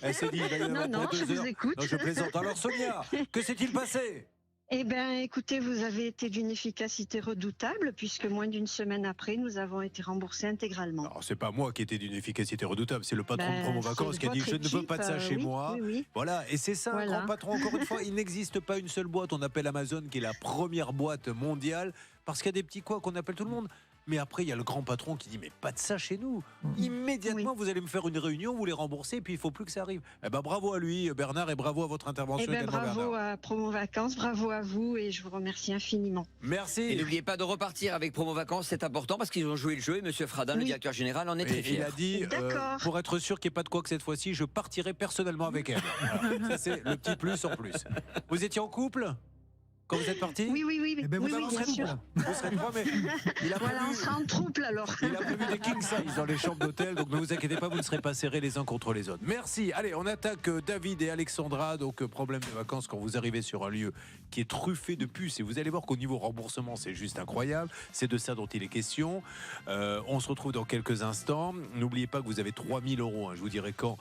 elle s'est dit, non, je vous écoute. Non, je plaisante. Alors Sonia, que s'est-il passé? Eh bien, écoutez, vous avez été d'une efficacité redoutable, puisque moins d'une semaine après, nous avons été remboursés intégralement. Alors, c'est pas moi qui étais d'une efficacité redoutable, c'est le patron de Promo Vacances qui a dit je ne veux pas de ça chez moi. Oui. Voilà, et c'est ça, un grand patron. Encore une fois, il n'existe pas une seule boîte. On appelle Amazon, qui est la première boîte mondiale, parce qu'il y a des petits qu'on appelle tout le monde. Mais après, il y a le grand patron qui dit mais pas de ça chez nous. Immédiatement, vous allez me faire une réunion, vous les remboursez, et puis il faut plus que ça arrive. Eh ben, bravo à lui, Bernard, et bravo à votre intervention. Bravo à Promo Vacances, bravo à vous, et je vous remercie infiniment. Merci. Et n'oubliez pas de repartir avec Promo Vacances, c'est important parce qu'ils ont joué le jeu. Et Monsieur Fradin, le directeur général, en est très fier. Il a dit pour être sûr qu'il n'y ait pas de quoi que cette fois-ci, je partirai personnellement avec elle. Voilà. Ça c'est le petit plus en plus. Vous étiez en couple quand vous êtes parti? Oui. Eh ben, bien sûr. Vous serez trois, mais on sera en trouble alors. Il a prévu des king size dans les chambres d'hôtel, donc ne vous inquiétez pas, vous ne serez pas serrés les uns contre les autres. Merci. Allez, on attaque David et Alexandra. Donc problème de vacances quand vous arrivez sur un lieu qui est truffé de puces, et vous allez voir qu'au niveau remboursement, c'est juste incroyable. C'est de ça dont il est question. On se retrouve dans quelques instants. N'oubliez pas que vous avez 3 000 €. Hein, je vous dirai quand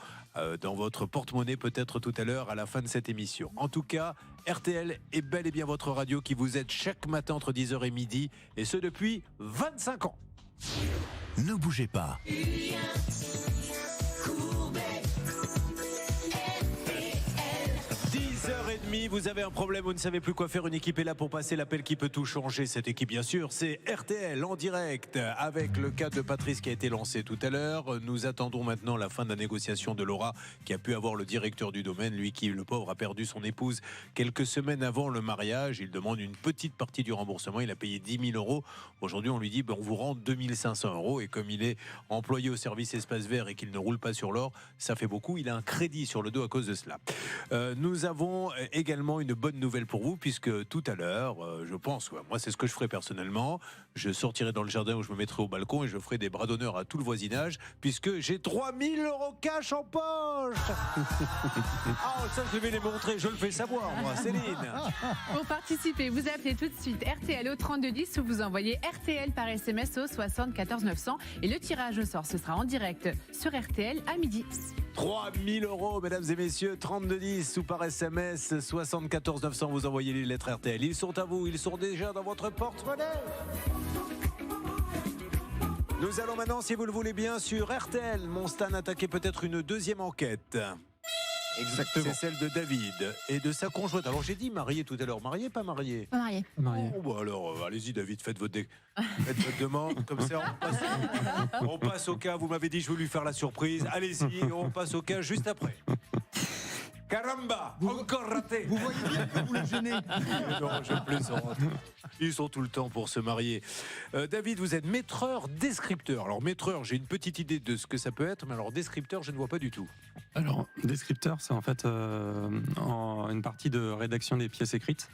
dans votre porte-monnaie, peut-être tout à l'heure à la fin de cette émission. En tout cas, RTL est bel et bien votre radio qui vous aide chaque matin entre 10h et midi, et ce depuis 25 ans. Ne bougez pas. 10h30 demi, vous avez un problème, vous ne savez plus quoi faire, une équipe est là pour passer l'appel qui peut tout changer. Cette équipe, bien sûr, c'est RTL en direct avec le cas de Patrice qui a été lancé tout à l'heure. Nous attendons maintenant la fin de la négociation de Laura qui a pu avoir le directeur du domaine, lui qui, le pauvre, a perdu son épouse quelques semaines avant le mariage. Il demande une petite partie du remboursement, il a payé 10 000 €. Aujourd'hui, on lui dit, on vous rend 2 500 € et comme il est employé au service espace vert et qu'il ne roule pas sur l'or, ça fait beaucoup. Il a un crédit sur le dos à cause de cela. Nous avons également une bonne nouvelle pour vous puisque tout à l'heure, je pense, moi c'est ce que je ferai personnellement, je sortirai dans le jardin où je me mettrai au balcon et je ferai des bras d'honneur à tout le voisinage puisque j'ai 3 000 € cash en poche. Ah, ça je vais les montrer, je le fais savoir moi, Céline. Pour participer, vous appelez tout de suite RTL au 3210 ou vous envoyez RTL par SMS au 74 900 et le tirage au sort, ce sera en direct sur RTL à midi. 3 000 €, mesdames et messieurs, 3210 ou par SMS 74 900, vous envoyez les lettres RTL. Ils sont à vous, ils sont déjà dans votre porte-monnaie. Nous allons maintenant, si vous le voulez bien, sur RTL. Mon Stan attaquer peut-être une deuxième enquête. Exactement. C'est celle de David et de sa conjointe. Alors j'ai dit marié tout à l'heure, marié, pas marié? Pas marié. Oh, bah alors, allez-y David, faites votre demande. Comme ça, on passe au cas. Vous m'avez dit, je veux lui faire la surprise. Allez-y, on passe au cas juste après. Caramba, encore raté. Vous voyez bien que vous le gênez. Non, je plaisante. Ils sont tout le temps pour se marier. David, vous êtes maîtreur, descripteur. Alors maîtreur, j'ai une petite idée de ce que ça peut être, mais alors descripteur, je ne vois pas du tout. Alors, descripteur, c'est en fait une partie de rédaction des pièces écrites.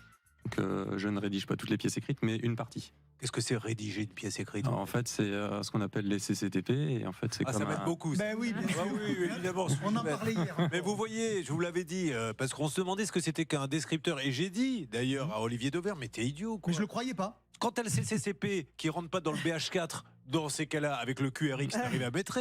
Donc, je ne rédige pas toutes les pièces écrites, mais une partie. Qu'est-ce que c'est rédiger une pièce écrite? Alors, en fait, c'est ce qu'on appelle les CCTP. Et en fait, c'est comme ça m'aide beaucoup. Ben oui, bien sûr. Oui, évidemment. On en parlait hier. Mais vous voyez, je vous l'avais dit, parce qu'on se demandait ce que c'était qu'un descripteur. Et j'ai dit, d'ailleurs, à Olivier Dauvert, mais t'es idiot, quoi. Mais je le croyais pas. Quand t'as le CCCP qui rentre pas dans le BH4, dans ces cas-là, avec le QRX, t'arrives à mettre.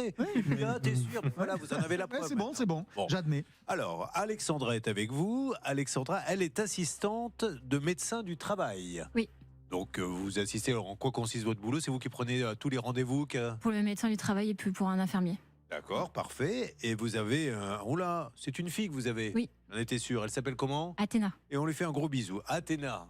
Là, t'es sûr. Voilà, vous en avez la preuve. C'est bon. J'admets. Alors, Alexandra est avec vous. Alexandra, elle est assistante de médecin du travail. Oui. Donc, vous assistez. Alors, en quoi consiste votre boulot? C'est vous qui prenez tous les rendez-vous Pour le médecin du travail et puis pour un infirmier. D'accord, parfait. Et vous avez... Oula, c'est une fille que vous avez? Oui. On était sûr. Elle s'appelle comment? Athéna. Et on lui fait un gros bisou. Athéna.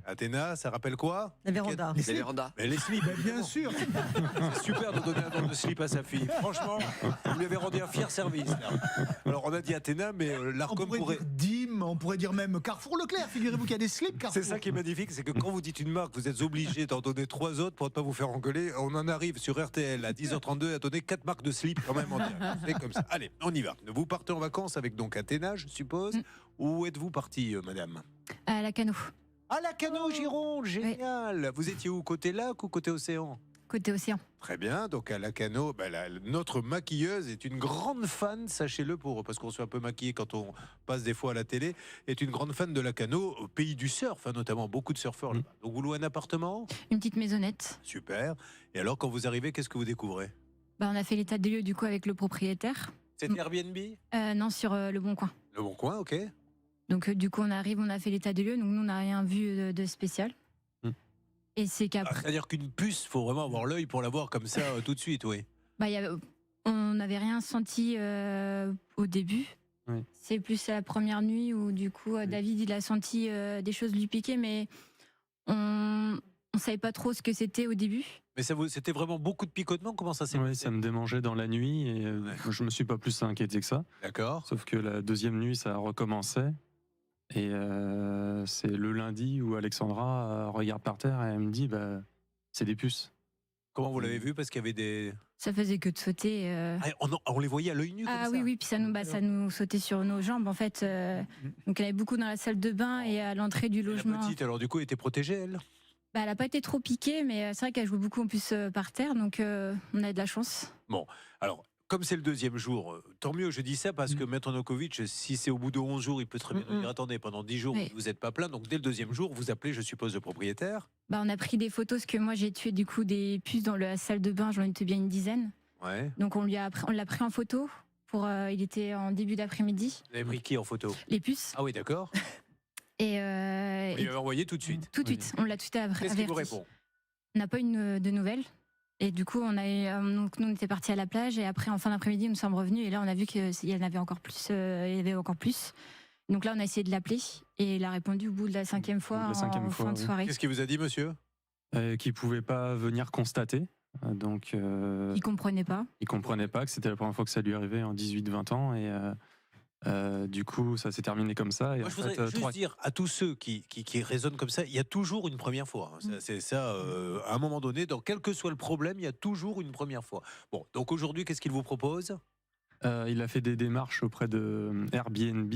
Athéna, ça rappelle quoi? La véranda. Les vérandas. Mais les slips. Bien sûr. C'est super de donner un nom de slip à sa fille. Franchement, vous lui avez rendu un fier service. Là. Alors, on a dit Athéna, mais l'ARCOM pourrait... dire Dim, on pourrait dire même Carrefour Leclerc. Figurez-vous qu'il y a des slips Carrefour. C'est ça qui est magnifique, c'est que quand vous dites une marque, vous êtes obligé d'en donner 3 autres pour ne pas vous faire engueuler. On en arrive sur RTL à 10h32 à donner 4 marques de slip quand même en direct. C'est comme ça. Allez, on y va. Vous partez en vacances avec donc Athéna, je suppose. Où êtes-vous partie, madame? À la Cano. À la Cano Gironde, génial. Vous étiez où, côté lac ou côté océan? Côté océan. Très bien, donc à la Cano, notre maquilleuse est une grande fan, sachez-le, parce qu'on se fait un peu maquiller quand on passe des fois à la télé, est une grande fan de la Cano, au pays du surf, notamment beaucoup de surfeurs là-bas. Donc vous louez un appartement? Une petite maisonnette. Super. Et alors quand vous arrivez, qu'est-ce que vous découvrez? On a fait l'état des lieux du coup avec le propriétaire. C'était Airbnb? Non, sur Le Bon Coin. Le Bon Coin, ok. Donc du coup on arrive, on a fait l'état des lieux, donc nous on n'a rien vu de spécial. Et c'est qu'après... C'est-à-dire qu'une puce, faut vraiment avoir l'œil pour la voir comme ça tout de suite, oui. On n'avait rien senti au début. Oui. C'est plus la première nuit où du coup David il a senti des choses lui piquer, mais on savait pas trop ce que c'était au début. Mais c'était vraiment beaucoup de picotements. Comment ça s'est passé? Oui, ça me démangeait dans la nuit et je me suis pas plus inquiété que ça. D'accord. Sauf que la deuxième nuit, ça recommençait. Et c'est le lundi où Alexandra regarde par terre et elle me dit c'est des puces. Comment vous l'avez vu? Parce qu'il y avait des... Ça faisait que de sauter. On les voyait à l'œil nu comme ça. Oui, puis ça nous sautait sur nos jambes en fait. Donc elle avait beaucoup dans la salle de bain et à l'entrée du logement. La petite, alors du coup, elle était protégée, elle? Elle n'a pas été trop piquée, mais c'est vrai qu'elle joue beaucoup en plus par terre, donc on a de la chance. Bon, alors, comme c'est le deuxième jour, tant mieux, je dis ça parce que Maître Nokovic, si c'est au bout de 11 jours, il peut très bien nous dire attendez, pendant 10 jours, vous n'êtes pas plein, donc dès le deuxième jour, vous appelez, je suppose, le propriétaire. On a pris des photos, parce que moi j'ai tué du coup des puces dans la salle de bain, j'en étais bien une dizaine. Ouais. Donc on l'a pris en photo, il était en début d'après-midi. Vous avez pris qui en photo? Les puces. Ah oui, d'accord. Et vous l'avez envoyé tout de suite? Tout de suite, on l'a tout averti. Qu'est-ce qu'il vous répond? On n'a pas eu de nouvelles. Et du coup, donc nous on était partis à la plage et après en fin d'après-midi nous sommes revenus et là on a vu qu'il y en avait encore plus. Il y avait encore plus. Donc là, on a essayé de l'appeler et il a répondu au bout de la 5e fois en fin de soirée. Qu'est-ce qu'il vous a dit, monsieur? Qu'il ne pouvait pas venir constater. Donc, il comprenait pas. Il comprenait pas que c'était la première fois que ça lui arrivait en 18-20 ans. Et du coup, ça s'est terminé comme ça. Et moi, je voudrais juste dire à tous ceux qui raisonnent comme ça, il y a toujours une première fois. C'est ça, à un moment donné, dans quel que soit le problème, il y a toujours une première fois. Bon, donc aujourd'hui, qu'est-ce qu'il vous propose? Il a fait des démarches auprès de Airbnb.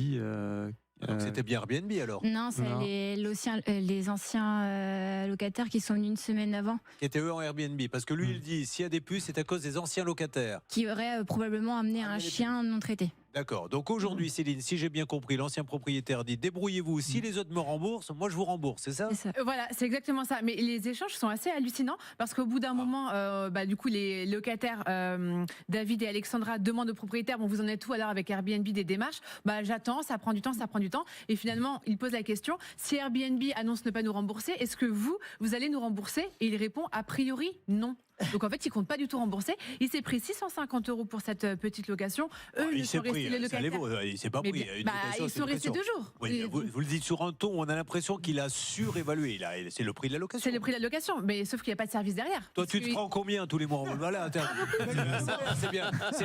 Donc c'était bien Airbnb alors? Non, c'est les anciens locataires qui sont venus une semaine avant. Qui étaient eux en Airbnb. Parce que lui, il dit, s'il y a des puces, c'est à cause des anciens locataires. Qui auraient probablement amené un chien non traité. D'accord. Donc aujourd'hui, Céline, si j'ai bien compris, l'ancien propriétaire dit, débrouillez-vous, si les autres me remboursent, moi je vous rembourse, c'est ça? Voilà, c'est exactement ça. Mais les échanges sont assez hallucinants parce qu'au bout d'un moment, du coup, les locataires, David et Alexandra, demandent au propriétaire, bon, vous en êtes où alors avec Airbnb des démarches? J'attends, ça prend du temps. Et finalement, il pose la question, si Airbnb annonce ne pas nous rembourser, est-ce que vous allez nous rembourser? Et il répond, a priori, non. Donc en fait, il compte pas du tout rembourser. Il s'est pris 650 € pour cette petite location. Eux, ils sont restés les locataires. Il s'est pas pris. Ils sont restés 2 jours. Oui, vous le dites sur un ton, on a l'impression qu'il a surévalué. C'est le prix de la location. C'est le prix de la location, mais sauf qu'il n'y a pas de service derrière. Toi, tu te prends combien tous les mois? Voilà, c'est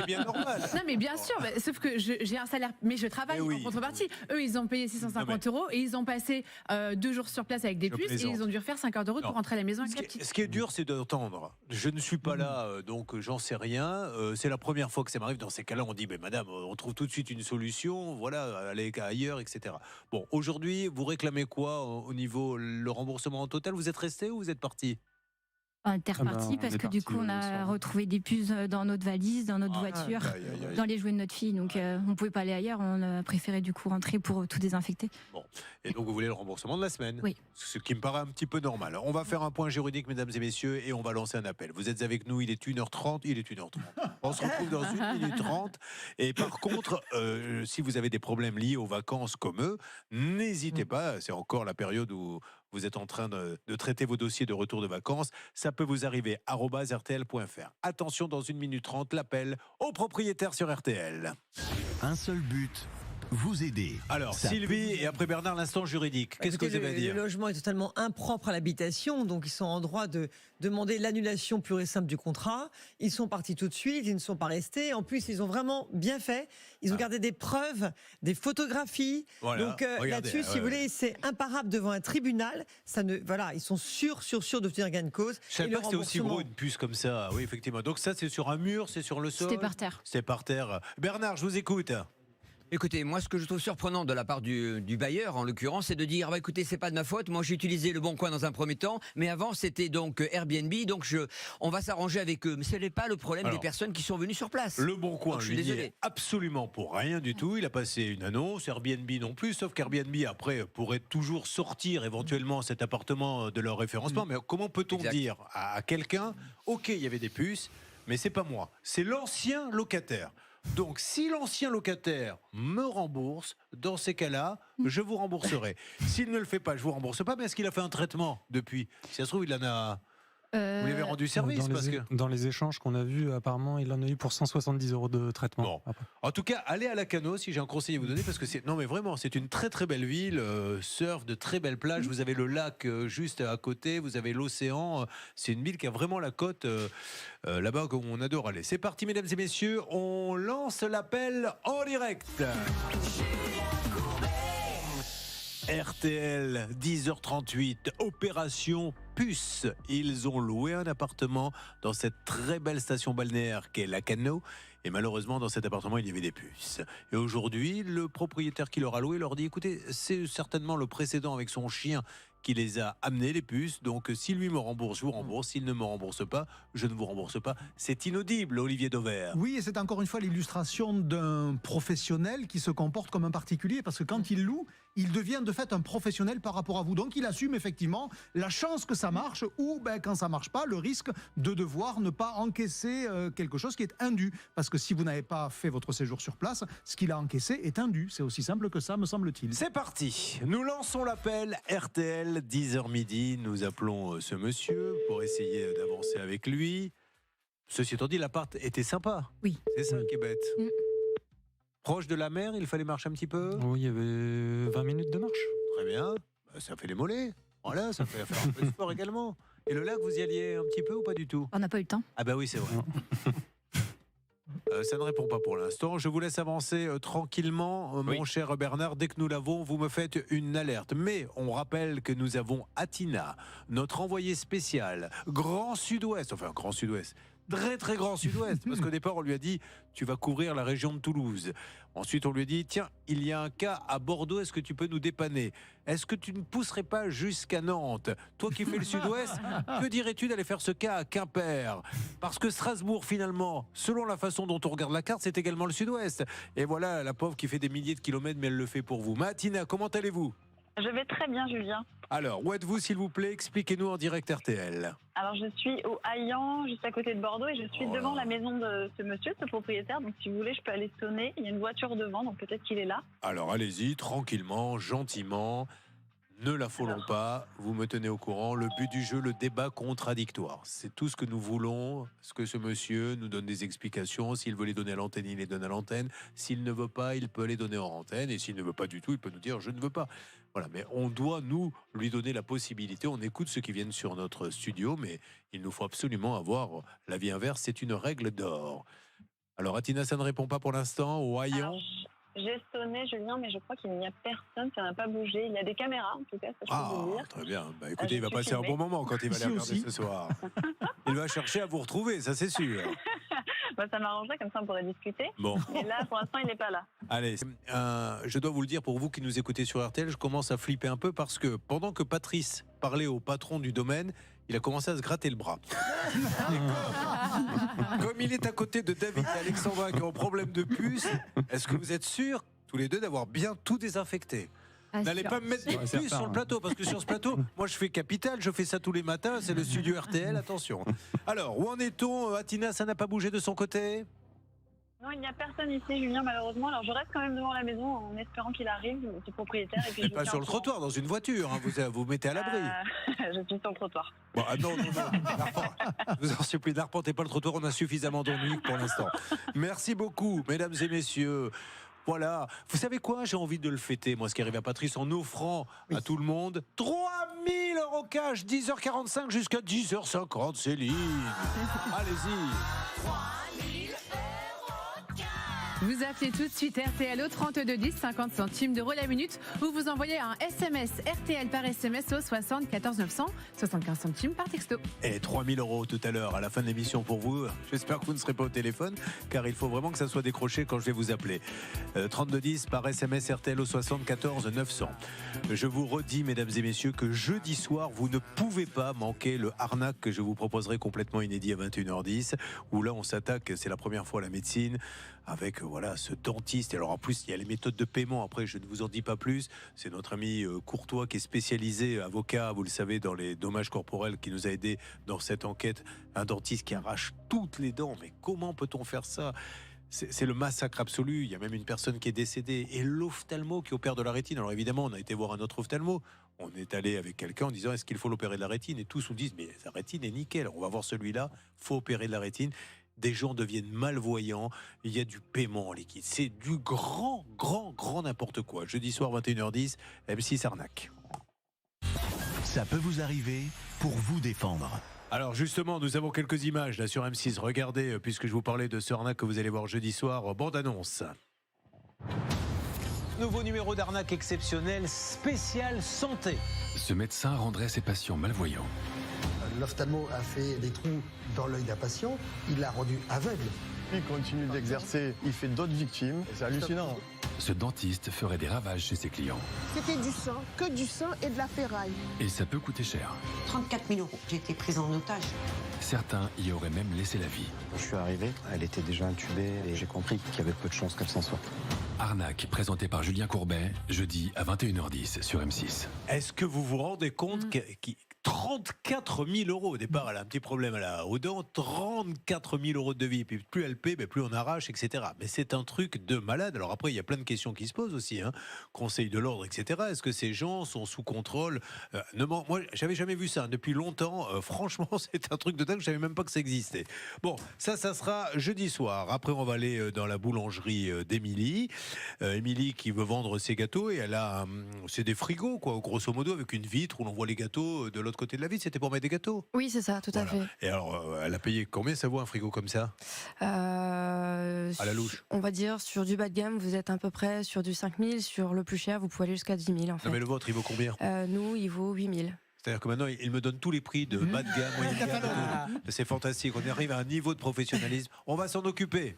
bien normal. Non, mais bien sûr, sauf que j'ai un salaire, mais je travaille en contrepartie. Eux, ils ont payé 650 € et ils ont passé 2 jours sur place avec des puces et ils ont dû refaire 50 € pour rentrer à la maison avec la petite. Ce qui est dur, c'est d'entendre. Je ne suis pas là, donc j'en sais rien. C'est la première fois que ça m'arrive. Dans ces cas-là, on dit, mais madame, on trouve tout de suite une solution. Voilà, allez ailleurs, etc. Bon, aujourd'hui, vous réclamez quoi au niveau le remboursement en total? Vous êtes resté ou vous êtes parti? On est reparti parce que du coup, on a retrouvé des puces dans notre valise, dans notre voiture, dans les jouets de notre fille. Donc, on ne pouvait pas aller ailleurs. On a préféré du coup rentrer pour tout désinfecter. Bon. Et donc, vous voulez le remboursement de la semaine? Oui. Ce qui me paraît un petit peu normal. On va faire un point juridique, mesdames et messieurs, et on va lancer un appel. Vous êtes avec nous, il est 1h30. Il est 1h30. On se retrouve dans 1 minute 30. Et par contre, si vous avez des problèmes liés aux vacances comme eux, n'hésitez pas. C'est encore la période où vous êtes en train de traiter vos dossiers de retour de vacances. Ça peut vous arriver @rtl.fr. Attention, dans 1 minute 30, l'appel aux propriétaires sur RTL. Un seul but, vous aider. Alors, Sylvie et après Bernard, l'instant juridique. Qu'est-ce que vous avez à dire? Le logement est totalement impropre à l'habitation, donc ils sont en droit de demander l'annulation pure et simple du contrat. Ils sont partis tout de suite, ils ne sont pas restés. En plus, ils ont vraiment bien fait. Ils ont gardé des preuves, des photographies. Voilà, donc là-dessus, si vous voulez, c'est imparable devant un tribunal. Ils sont sûrs de tenir gain de cause. Je savais pas que c'était aussi gros une puce comme ça. Oui, effectivement. Donc ça, c'est sur un mur, c'est sur le sol? C'était par terre. C'est par terre. Bernard, je vous écoute. Écoutez, moi, ce que je trouve surprenant de la part du bailleur, en l'occurrence, c'est de dire, écoutez, c'est pas de ma faute. Moi, j'ai utilisé Le Bon Coin dans un premier temps, mais avant, c'était donc Airbnb, donc on va s'arranger avec eux. Mais ce n'est pas le problème des personnes qui sont venues sur place. Le Bon Coin, je suis désolé. Absolument pour rien du tout. Il a passé une annonce, Airbnb non plus, sauf qu'Airbnb, après, pourrait toujours sortir éventuellement cet appartement de leur référencement. Mais comment peut-on dire à quelqu'un, OK, il y avait des puces, mais c'est pas moi, c'est l'ancien locataire. Donc, si l'ancien locataire me rembourse, dans ces cas-là, je vous rembourserai. S'il ne le fait pas, je vous rembourse pas. Mais est-ce qu'il a fait un traitement depuis? Si ça se trouve, il en a... Vous lui avez rendu service dans les échanges qu'on a vus, apparemment, il en a eu pour 170 € de traitement. Bon. En tout cas, allez à Lacanau si j'ai un conseil à vous donner, parce que non mais vraiment, c'est une très très belle ville, surf, de très belles plages. Vous avez le lac juste à côté, vous avez l'océan. C'est une ville qui a vraiment la côte là-bas où on adore aller. C'est parti, mesdames et messieurs, on lance l'appel en direct. RTL, 10h38, opération puce. Ils ont loué un appartement dans cette très belle station balnéaire qu'est Lacanau. Et malheureusement, dans cet appartement, il y avait des puces. Et aujourd'hui, le propriétaire qui leur a loué leur dit, écoutez, c'est certainement le précédent avec son chien qui les a amenés, les puces. Donc, s'il lui me rembourse, je vous rembourse. S'il ne me rembourse pas, je ne vous rembourse pas. C'est inaudible, Olivier Dauvert. Oui, et c'est encore une fois l'illustration d'un professionnel qui se comporte comme un particulier. Parce que quand il loue, il devient de fait un professionnel par rapport à vous. Donc, il assume effectivement la chance que ça marche ou, quand ça marche pas, le risque de devoir ne pas encaisser quelque chose qui est indu. Parce que si vous n'avez pas fait votre séjour sur place, ce qu'il a encaissé est indu. C'est aussi simple que ça, me semble-t-il. C'est parti. Nous lançons l'appel RTL, 10h midi. Nous appelons ce monsieur pour essayer d'avancer avec lui. Ceci étant dit, l'appart était sympa. Oui. C'est ça qui est bête. Proche de la mer, il fallait marcher un petit peu? Oui, il y avait 20 minutes de marche. Très bien. Ça fait les mollets. Voilà, ça fait faire un peu de sport également. Et le lac, vous y alliez un petit peu ou pas du tout? On n'a pas eu le temps. Ah bah oui, c'est vrai. Ça ne répond pas pour l'instant. Je vous laisse avancer tranquillement, mon cher Bernard. Dès que nous l'avons, vous me faites une alerte. Mais on rappelle que nous avons Atina, notre envoyé spécial, Grand Sud-Ouest, enfin Grand Sud-Ouest, très très Grand Sud-Ouest, parce qu'au départ on lui a dit tu vas couvrir la région de Toulouse. Ensuite on lui a dit tiens, il y a un cas à Bordeaux, est-ce que tu peux nous dépanner? Est-ce que tu ne pousserais pas jusqu'à Nantes? Toi qui fais le Sud-Ouest, que dirais-tu d'aller faire ce cas à Quimper? Parce que Strasbourg finalement, selon la façon dont on regarde la carte, c'est également le Sud-Ouest. Et voilà la pauvre qui fait des milliers de kilomètres, mais elle le fait pour vous. Matina, comment allez-vous? Je vais très bien, Julien. Alors, où êtes-vous, s'il vous plaît? Expliquez-nous en direct RTL. Alors, je suis au Haillan, juste à côté de Bordeaux, et je suis devant la maison de ce monsieur, de ce propriétaire. Donc, si vous voulez, je peux aller sonner. Il y a une voiture devant, donc peut-être qu'il est là. Alors, allez-y, tranquillement, gentiment. Ne l'affolons pas, vous me tenez au courant. Le but du jeu, le débat contradictoire. C'est tout ce que nous voulons. Ce que ce monsieur nous donne des explications. S'il veut les donner à l'antenne, il les donne à l'antenne. S'il ne veut pas, il peut les donner en antenne. Et s'il ne veut pas du tout, il peut nous dire « je ne veux pas ». Voilà, mais on doit, nous, lui donner la possibilité. On écoute ceux qui viennent sur notre studio, mais il nous faut absolument avoir l'avis inverse. C'est une règle d'or. Alors, Atina, ça ne répond pas pour l'instant. Au Haillan. J'ai sonné, Julien, mais je crois qu'il n'y a personne, ça n'a pas bougé. Il y a des caméras, en tout cas, ça je peux vous le dire. Très bien. Bah, écoutez, il va passer un bon moment quand il va les regarder ce soir. Il va chercher à vous retrouver, ça c'est sûr. Bah, ça m'arrangerait, comme ça on pourrait discuter. Bon. Mais là, pour l'instant, il n'est pas là. Allez, je dois vous le dire, pour vous qui nous écoutez sur RTL, je commence à flipper un peu parce que pendant que Patrice parlait au patron du domaine, il a commencé à se gratter le bras. Comme il est à côté de David et Alexandra qui ont un problème de puce, est-ce que vous êtes sûrs, tous les deux, d'avoir bien tout désinfecté? N'allez pas me mettre des puces sur le plateau, parce que sur ce plateau, moi je fais Capital, je fais ça tous les matins, c'est le studio RTL, attention. Alors, où en est-on? Atina, ça n'a pas bougé de son côté? Non, il n'y a personne ici, Julien, malheureusement. Alors, je reste quand même devant la maison en espérant qu'il arrive, ce propriétaire. Et puis, pas sur le trottoir, dans une voiture, hein, vous mettez à l'abri. Je suis sur le trottoir. Bon, non. Je vous en supplie, n'arpentez pas le trottoir, on a suffisamment d'ennuis pour l'instant. Merci beaucoup, mesdames et messieurs. Voilà, vous savez quoi, j'ai envie de le fêter, moi, ce qui arrive à Patrice, en offrant à tout le monde 3000 € cash, 10h45 jusqu'à 10h50, Céline. Allez-y. Vous appelez tout de suite RTL au 3210, 50 centimes d'euros la minute, ou vous envoyez un SMS RTL par SMS au 74 900, 75 centimes par texto. Et 3000 € tout à l'heure, à la fin de l'émission pour vous. J'espère que vous ne serez pas au téléphone, car il faut vraiment que ça soit décroché quand je vais vous appeler. 3210 par SMS RTL au 74 900. Je vous redis, mesdames et messieurs, que jeudi soir, vous ne pouvez pas manquer le arnaque que je vous proposerai complètement inédit à 21h10, où là, on s'attaque, c'est la première fois à la médecine, avec voilà ce dentiste. Et alors en plus il y a les méthodes de paiement, après je ne vous en dis pas plus, c'est notre ami Courtois qui est spécialisé avocat, vous le savez, dans les dommages corporels, qui nous a aidé dans cette enquête. Un dentiste qui arrache toutes les dents, mais comment peut-on faire ça? C'est le massacre absolu. Il y a même une personne qui est décédée. Et l'ophtalmo qui opère de la rétine. Alors évidemment, on a été voir un autre ophtalmo. On est allé avec quelqu'un en disant est-ce qu'il faut l'opérer de la rétine? Et tous nous disent mais sa rétine est nickel, on va voir celui-là, faut opérer de la rétine. Des gens deviennent malvoyants, il y a du paiement en liquide. C'est du grand n'importe quoi. Jeudi soir 21h10, M6 arnaque. Ça peut vous arriver pour vous défendre. Alors justement, nous avons quelques images là sur M6. Regardez, puisque je vous parlais de ce arnaque que vous allez voir jeudi soir, bande-annonce. Nouveau numéro d'arnaque exceptionnel, spécial santé. Ce médecin rendrait ses patients malvoyants. L'ophtalmo a fait des trous dans l'œil d'un patient, il l'a rendu aveugle. Il continue d'exercer, il fait d'autres victimes, c'est hallucinant. Ce dentiste ferait des ravages chez ses clients. C'était du sang, que du sang et de la ferraille. Et ça peut coûter cher. 34 000 €, j'ai été prise en otage. Certains y auraient même laissé la vie. Quand je suis arrivé, elle était déjà intubée et j'ai compris qu'il y avait peu de chances qu'elle s'en sorte. Arnaque, présenté par Julien Courbet, jeudi à 21h10 sur M6. Est-ce que vous vous rendez compte 34 000 euros au départ, elle a un petit problème aux dents, 34 000 euros de devis, puis plus elle paie, plus on arrache, etc. Mais c'est un truc de malade. Alors après, il y a plein de questions qui se posent aussi, Conseil de l'ordre, etc. Est-ce que ces gens sont sous contrôle? Moi, j'avais jamais vu ça depuis longtemps. Franchement, c'est un truc de dingue, je savais même pas que ça existait. Bon, ça sera jeudi soir. Après, on va aller dans la boulangerie d'Émilie. Émilie qui veut vendre ses gâteaux et elle a, c'est des frigos, quoi, grosso modo, avec une vitre où l'on voit les gâteaux de l'autre côté de la vitre. C'était pour mettre des gâteaux? Oui, c'est ça, tout à fait. Et alors, elle a payé combien ça vaut un frigo comme ça? À la louche. On va dire, sur du bas de gamme, vous êtes à peu près sur du 5 000. Sur le plus cher, vous pouvez aller jusqu'à 10 000, en fait. Non, mais le vôtre, il vaut combien? Nous, il vaut 8 000. C'est-à-dire que maintenant, il me donne tous les prix de bas de gamme, moyen de gamme. C'est fantastique. On arrive à un niveau de professionnalisme. On va s'en occuper.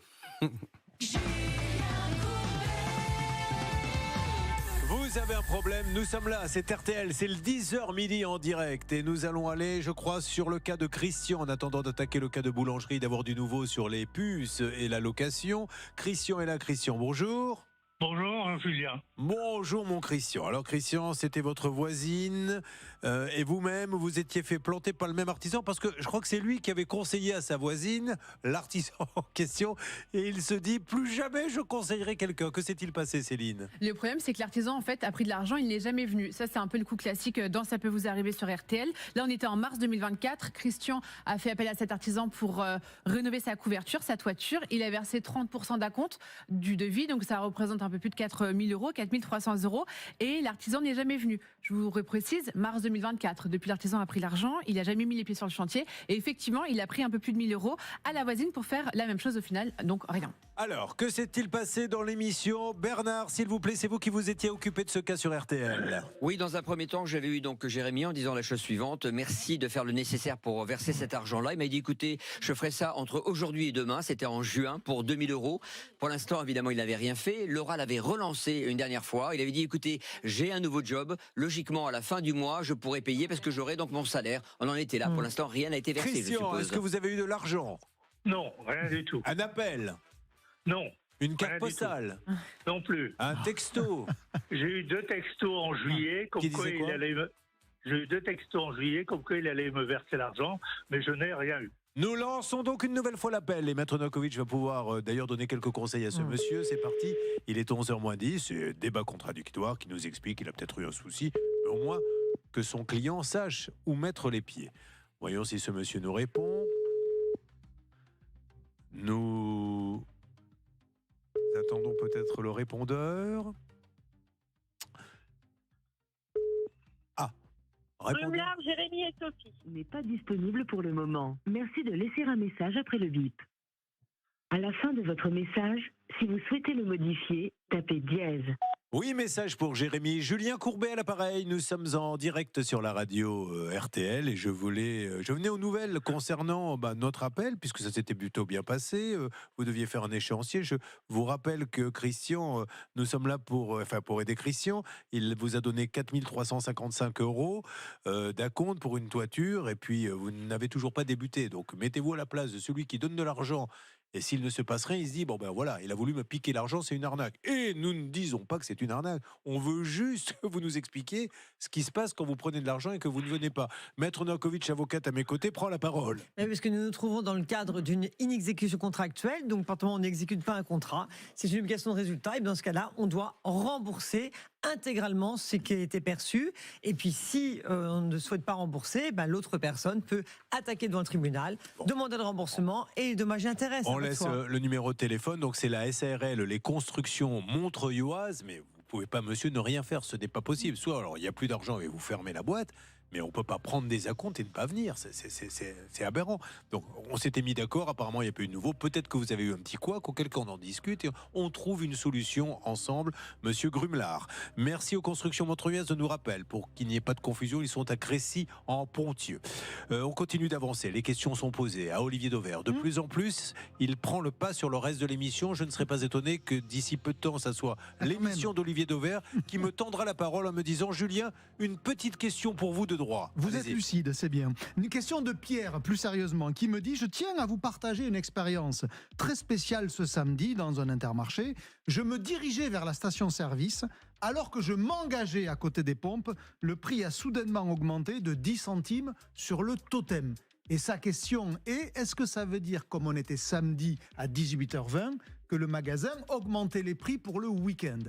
Vous avez un problème, nous sommes là, c'est RTL, c'est le 10h midi en direct et nous allons aller, je crois, sur le cas de Christian en attendant d'attaquer le cas de boulangerie, d'avoir du nouveau sur les puces et la location. Christian est là. Christian, bonjour. Bonjour Julien. Bonjour mon Christian. Alors Christian, c'était votre voisine et vous-même, vous étiez fait planter par le même artisan parce que je crois que c'est lui qui avait conseillé à sa voisine, l'artisan en question, et il se dit plus jamais je conseillerai quelqu'un. Que s'est-il passé, Céline? Le problème, c'est que l'artisan en fait a pris de l'argent, il n'est jamais venu. Ça, c'est un peu le coup classique dans Ça peut vous arriver sur RTL. Là, on était en mars 2024. Christian a fait appel à cet artisan pour rénover sa couverture, sa toiture. Il a versé 30% d'acompte du devis, donc ça représente un peu plus de 4 000 euros, 4 300 euros, et l'artisan n'est jamais venu. Je vous reprécise, mars 2024. Depuis, l'artisan a pris l'argent, il n'a jamais mis les pieds sur le chantier, et effectivement, il a pris un peu plus de 1 000 euros à la voisine pour faire la même chose au final, donc rien. Alors, que s'est-il passé dans l'émission? Bernard, s'il vous plaît, c'est vous qui vous étiez occupé de ce cas sur RTL. Oui, dans un premier temps, j'avais eu donc Jérémy en disant la chose suivante: merci de faire le nécessaire pour verser cet argent-là. Il m'a dit, écoutez, je ferai ça entre aujourd'hui et demain. C'était en juin pour 2 000 euros. Pour l'instant, évidemment, il n'avait rien fait. Laura l'avait relancé une dernière fois. Il avait dit, écoutez, j'ai un nouveau job. Logiquement, à la fin du mois, je pourrai payer parce que j'aurai donc mon salaire. On en était là. Pour l'instant, rien n'a été versé, Christian, je suppose. est-ce que vous avez eu de l'argent? Non, rien du tout. Un appel? Non. Une carte postale? Non plus. Un texto? J'ai eu 2 textos en juillet, comme quoi il allait me... J'ai eu 2 textos en juillet, comme quoi il allait me verser l'argent, mais je n'ai rien eu. Nous lançons donc une nouvelle fois l'appel et Maître Novakovic va pouvoir d'ailleurs donner quelques conseils à ce monsieur. C'est parti, il est 11h moins 10, c'est débat contradictoire qui nous explique qu'il a peut-être eu un souci, mais au moins que son client sache où mettre les pieds. Voyons si ce monsieur nous répond. Nous attendons peut-être le répondeur. Rumlar, Jérémy et Sophie. N'est pas disponible pour le moment. Merci de laisser un message après le bip. À la fin de votre message, si vous souhaitez le modifier, tapez dièse. Oui, message pour Jérémy. Julien Courbet à l'appareil. Nous sommes en direct sur la radio RTL et je venais aux nouvelles concernant notre appel, puisque ça s'était plutôt bien passé. Vous deviez faire un échéancier. Je vous rappelle que Christian, nous sommes là pour aider Christian. Il vous a donné 4 355 euros d'acompte pour une toiture et puis vous n'avez toujours pas débuté. Donc mettez-vous à la place de celui qui donne de l'argent. Et s'il ne se passe rien, il se dit, voilà, il a voulu me piquer l'argent, c'est une arnaque. Et nous ne disons pas que c'est une arnaque. On veut juste que vous nous expliquiez ce qui se passe quand vous prenez de l'argent et que vous ne venez pas. Maître Novakovic, avocate à mes côtés, prend la parole. Parce que nous nous trouvons dans le cadre d'une inexécution contractuelle. Donc, quand on n'exécute pas un contrat, c'est une obligation de résultat. Et dans ce cas-là, on doit rembourser intégralement ce qui a été perçu. Et puis, si on ne souhaite pas rembourser, l'autre personne peut attaquer devant le tribunal, demander le remboursement et dommages et intérêts. On laisse le numéro de téléphone. Donc, c'est la SARL, les constructions montreuilloises. Mais vous ne pouvez pas, monsieur, ne rien faire. Ce n'est pas possible. Soit, alors, il n'y a plus d'argent et vous fermez la boîte. Mais on ne peut pas prendre des acomptes et ne pas venir. C'est aberrant. Donc, on s'était mis d'accord. Apparemment, il n'y a pas eu de nouveau. Peut-être que vous avez eu un petit couac, auquel cas on en discute et on trouve une solution ensemble. Monsieur Grumlar, merci aux constructions montreuilleuses de nous rappeler. Pour qu'il n'y ait pas de confusion, ils sont à Crécy, en Ponthieu. On continue d'avancer. Les questions sont posées à Olivier Dauvert. De plus en plus, il prend le pas sur le reste de l'émission. Je ne serais pas étonné que d'ici peu de temps, ça soit l'émission d'Olivier Dauvert qui me tendra la parole en me disant, Julien, une petite question pour vous de droit. Vous êtes lucide, c'est bien. Une question de Pierre, plus sérieusement, qui me dit: je tiens à vous partager une expérience très spéciale ce samedi dans un Intermarché. Je me dirigeais vers la station-service. Alors que je m'engageais à côté des pompes, le prix a soudainement augmenté de 10 centimes sur le totem. Et sa question est, est-ce que ça veut dire, comme on était samedi à 18h20, que le magasin augmentait les prix pour le week-end ?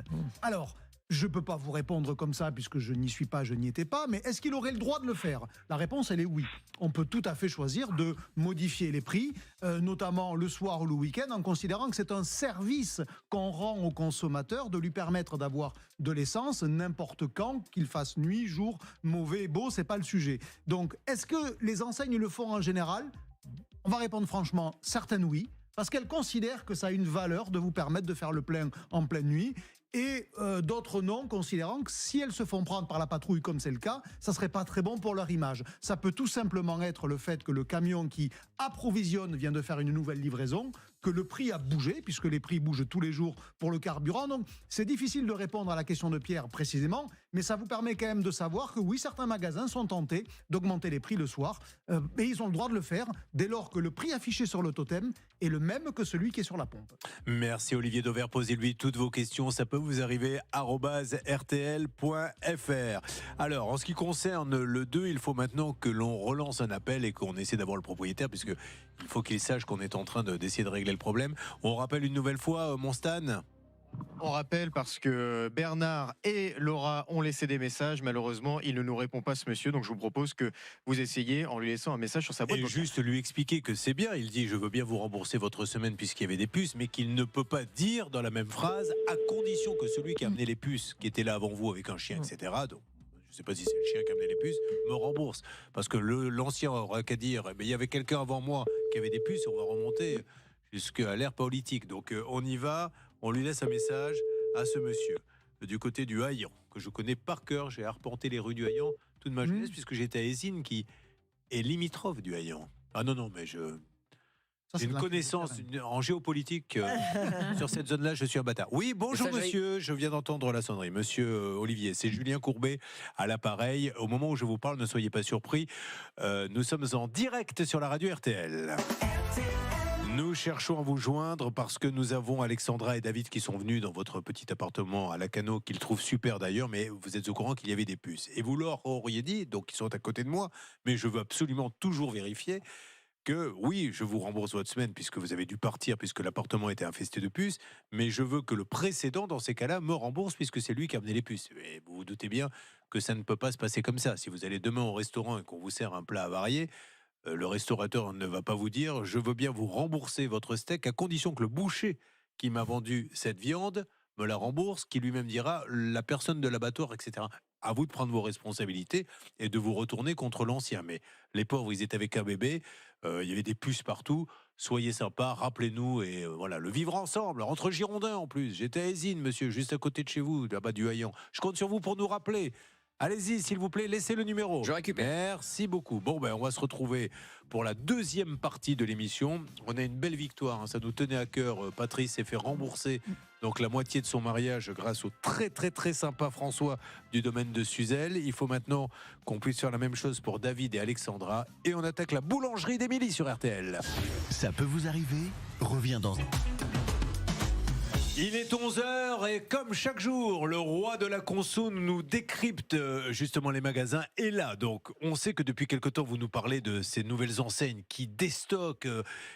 Alors, je ne peux pas vous répondre comme ça puisque je n'y suis pas, je n'y étais pas, mais est-ce qu'il aurait le droit de le faire ? La réponse, elle est oui. On peut tout à fait choisir de modifier les prix, notamment le soir ou le week-end, en considérant que c'est un service qu'on rend au consommateur de lui permettre d'avoir de l'essence n'importe quand, qu'il fasse nuit, jour, mauvais, beau, c'est pas le sujet. Donc, est-ce que les enseignes le font en général ? On va répondre franchement, certaines oui, parce qu'elles considèrent que ça a une valeur de vous permettre de faire le plein en pleine nuit. Et d'autres non, considérant que si elles se font prendre par la patrouille, comme c'est le cas, ça serait pas très bon pour leur image. Ça peut tout simplement être le fait que le camion qui approvisionne vient de faire une nouvelle livraison, que le prix a bougé, puisque les prix bougent tous les jours pour le carburant. Donc, c'est difficile de répondre à la question de Pierre précisément, mais ça vous permet quand même de savoir que oui, certains magasins sont tentés d'augmenter les prix le soir, et ils ont le droit de le faire dès lors que le prix affiché sur le totem est le même que celui qui est sur la pompe. Merci Olivier Dauvert, posez-lui toutes vos questions, ça peut vous arriver @rtl.fr. Alors, en ce qui concerne le 2, il faut maintenant que l'on relance un appel et qu'on essaie d'avoir le propriétaire, puisque il faut qu'il sache qu'on est en train d'essayer de régler le problème. On rappelle une nouvelle fois, mon Stan ? On rappelle parce que Bernard et Laura ont laissé des messages. Malheureusement, il ne nous répond pas, ce monsieur. Donc, je vous propose que vous essayiez en lui laissant un message sur sa boîte vocale. Et juste lui expliquer que c'est bien. Il dit, je veux bien vous rembourser votre semaine puisqu'il y avait des puces, mais qu'il ne peut pas dire dans la même phrase, à condition que celui qui a amené les puces, qui était là avant vous avec un chien, etc. Donc, je ne sais pas si c'est le chien qui a amené les puces, me rembourse. Parce que l'ancien aura qu'à dire, mais il y avait quelqu'un avant moi qui avait des puces, on va remonter jusqu'à l'ère politique. Donc, on y va. On lui laisse un message à ce monsieur, du côté du Haillan, que je connais par cœur. J'ai arpenté les rues du Haillan toute ma jeunesse, puisque j'étais à Eysines, qui est limitrophe du Haillan. Ah non, mais j'ai une connaissance en géopolitique sur cette zone-là, je suis un bâtard. Oui, bonjour monsieur, je viens d'entendre la sonnerie. Monsieur Olivier, c'est Julien Courbet à l'appareil. Au moment où je vous parle, ne soyez pas surpris, nous sommes en direct sur la radio RTL. Nous cherchons à vous joindre parce que nous avons Alexandra et David qui sont venus dans votre petit appartement à Lacanau, qu'ils trouvent super d'ailleurs, mais vous êtes au courant qu'il y avait des puces. Et vous leur auriez dit, donc ils sont à côté de moi, mais je veux absolument toujours vérifier que oui, je vous rembourse votre semaine puisque vous avez dû partir, puisque l'appartement était infesté de puces, mais je veux que le précédent, dans ces cas-là, me rembourse puisque c'est lui qui a amené les puces. Et vous vous doutez bien que ça ne peut pas se passer comme ça. Si vous allez demain au restaurant et qu'on vous sert un plat avarié, le restaurateur ne va pas vous dire « je veux bien vous rembourser votre steak à condition que le boucher qui m'a vendu cette viande me la rembourse, qui lui-même dira la personne de l'abattoir, etc. » À vous de prendre vos responsabilités et de vous retourner contre l'ancien. Mais les pauvres, ils étaient avec un bébé, il y avait des puces partout. Soyez sympas, rappelez-nous, et voilà, le vivre ensemble, entre Girondins en plus. J'étais à Eysines, monsieur, juste à côté de chez vous, là-bas du Haillan. Je compte sur vous pour nous rappeler. Allez-y, s'il vous plaît, laissez le numéro. Je récupère. Merci beaucoup. Bon, on va se retrouver pour la deuxième partie de l'émission. On a une belle victoire, hein. Ça nous tenait à cœur. Patrice s'est fait rembourser donc la moitié de son mariage grâce au très très très sympa François du domaine de Suzel. Il faut maintenant qu'on puisse faire la même chose pour David et Alexandra. Et on attaque la boulangerie d'Émilie sur RTL. Ça peut vous arriver ? Reviens dans... Il est 11h et comme chaque jour, le roi de la conso nous décrypte justement les magasins. Et là, donc, on sait que depuis quelque temps, vous nous parlez de ces nouvelles enseignes qui déstockent.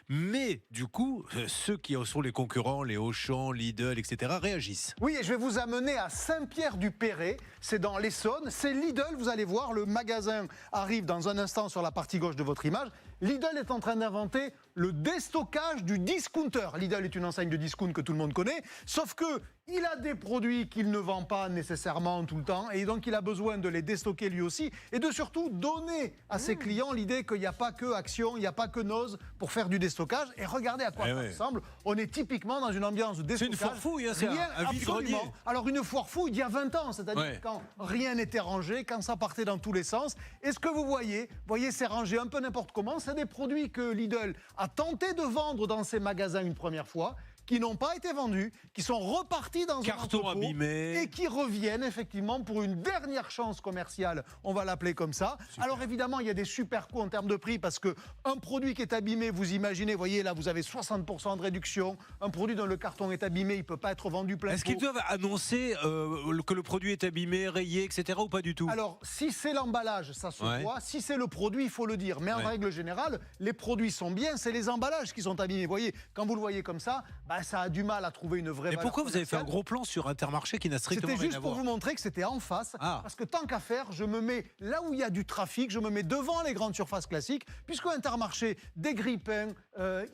Mais du coup, ceux qui sont les concurrents, les Auchan, Lidl, etc., réagissent. Oui, et je vais vous amener à Saint-Pierre-du-Perret. C'est dans l'Essonne. C'est Lidl, vous allez voir. Le magasin arrive dans un instant sur la partie gauche de votre image. Lidl est en train d'inventer le déstockage du discounter. Lidl est une enseigne de discount que tout le monde connaît, sauf que il a des produits qu'il ne vend pas nécessairement tout le temps, et donc il a besoin de les déstocker lui aussi, et de surtout donner à ses clients l'idée qu'il n'y a pas que Action, il n'y a pas que Noz pour faire du déstockage. Et regardez à quoi ça ressemble. On est typiquement dans une ambiance de déstockage. C'est une foire fouille, hein, c'est un vide-grenier. Alors une foire fouille d'il y a 20 ans, c'est-à-dire quand rien n'était rangé, quand ça partait dans tous les sens. Et ce que vous voyez, c'est rangé un peu n'importe comment. C'est des produits que Lidl a tenté de vendre dans ses magasins une première fois, qui n'ont pas été vendus, qui sont repartis dans carton un entrepôt abîmé et qui reviennent effectivement pour une dernière chance commerciale, on va l'appeler comme ça. Super. Alors évidemment, il y a des super coups en termes de prix parce que un produit qui est abîmé, vous imaginez, voyez là, vous avez 60% de réduction. Un produit dont le carton est abîmé, il ne peut pas être vendu plein pot. Est-ce qu'ils doivent annoncer que le produit est abîmé, rayé, etc. ou pas du tout? Alors, si c'est l'emballage, ça se voit. Si c'est le produit, il faut le dire. Mais en règle générale, les produits sont bien, c'est les emballages qui sont abîmés. Vous voyez, quand vous le voyez comme ça, ça a du mal à trouver une vraie valeur. Et pourquoi vous avez fait un gros plan sur Intermarché qui n'a strictement rien à voir? C'était juste pour vous montrer que c'était en face. Parce que tant qu'à faire, je me mets là où il y a du trafic, je me mets devant les grandes surfaces classiques, puisque Intermarché, des grille-pains,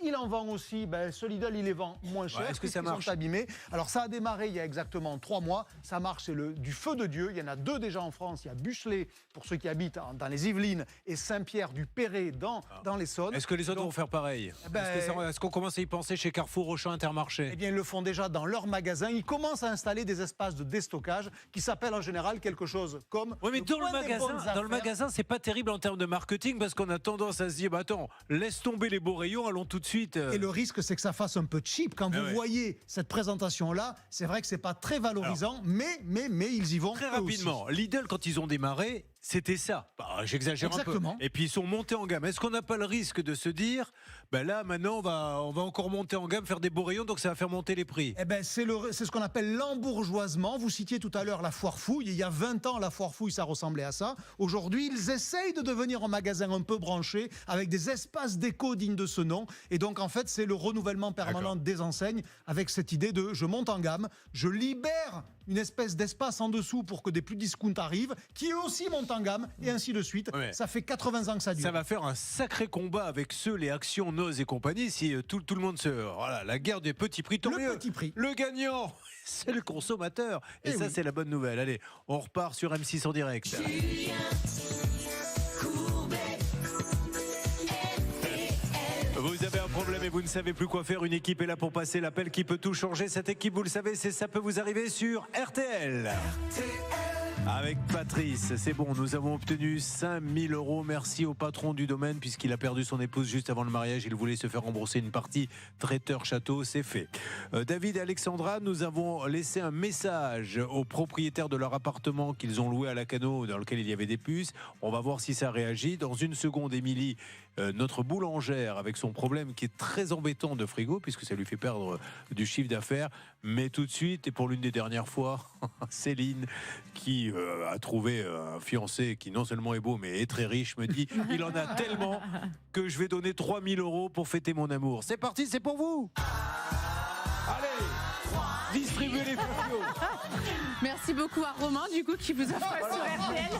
il en vend aussi. Ce Lidl, il les vend moins cher. Est-ce que ça marche? Sont abîmés. Alors ça a démarré il y a exactement 3 mois. Ça marche, c'est du feu de Dieu. Il y en a 2 déjà en France. Il y a Buchelet, pour ceux qui habitent dans les Yvelines, et Saint-Pierre-du-Perret dans l'Essonne. Est-ce que les autres vont faire pareil? Est-ce qu'on commence à y penser chez Carrefour, Auchan, Intermarché? Eh bien, ils le font déjà dans leurs magasins. Ils commencent à installer des espaces de déstockage qui s'appellent en général quelque chose comme... Oui, mais dans le magasin, c'est pas terrible en termes de marketing parce qu'on a tendance à se dire, attends, laisse tomber les beaux rayons, allons tout de suite. Et le risque, c'est que ça fasse un peu cheap. Quand vous voyez cette présentation-là, c'est vrai que c'est pas très valorisant, mais ils y vont très rapidement. Aussi. Lidl, quand ils ont démarré, c'était ça. J'exagère un peu. Et puis ils sont montés en gamme. Est-ce qu'on n'a pas le risque de se dire, là maintenant on va encore monter en gamme, faire des beaux rayons, donc ça va faire monter les prix? C'est ce qu'on appelle l'embourgeoisement. Vous citiez tout à l'heure la foire fouille. Il y a 20 ans, la foire fouille, ça ressemblait à ça. Aujourd'hui, ils essayent de devenir un magasin un peu branché, avec des espaces déco dignes de ce nom. Et donc en fait, c'est le renouvellement permanent des enseignes, avec cette idée de je monte en gamme, je libère une espèce d'espace en dessous pour que des plus discount arrivent, qui eux aussi montent en gamme, et ainsi de suite. Ça fait 80 ans que ça dure. Ça va faire un sacré combat avec les Actions, Noz et compagnie, si tout le monde se... Voilà, la guerre des petits prix, tant mieux. Petit prix. Le gagnant, c'est le consommateur. Et ça, c'est la bonne nouvelle. Allez, on repart sur M6 en direct. Vous avez un problème et vous ne savez plus quoi faire. Une équipe est là pour passer l'appel qui peut tout changer. Cette équipe, vous le savez, ça peut vous arriver sur RTL. Avec Patrice, c'est bon, nous avons obtenu 5 000 €. Merci au patron du domaine, puisqu'il a perdu son épouse juste avant le mariage. Il voulait se faire rembourser une partie traiteur château, c'est fait. David et Alexandra, nous avons laissé un message aux propriétaires de leur appartement qu'ils ont loué à Lacanau, dans lequel il y avait des puces. On va voir si ça réagit. Dans une seconde, Émilie, notre boulangère, avec son problème qui est très embêtant de frigo, puisque ça lui fait perdre du chiffre d'affaires. Mais tout de suite, et pour l'une des dernières fois, Céline, qui a trouvé un fiancé qui non seulement est beau, mais est très riche, me dit il en a tellement que je vais donner 3 000 € pour fêter mon amour. C'est parti, c'est pour vous. Allez, distribuez les folios. Merci beaucoup à Romain, du coup, qui vous offre sur RTL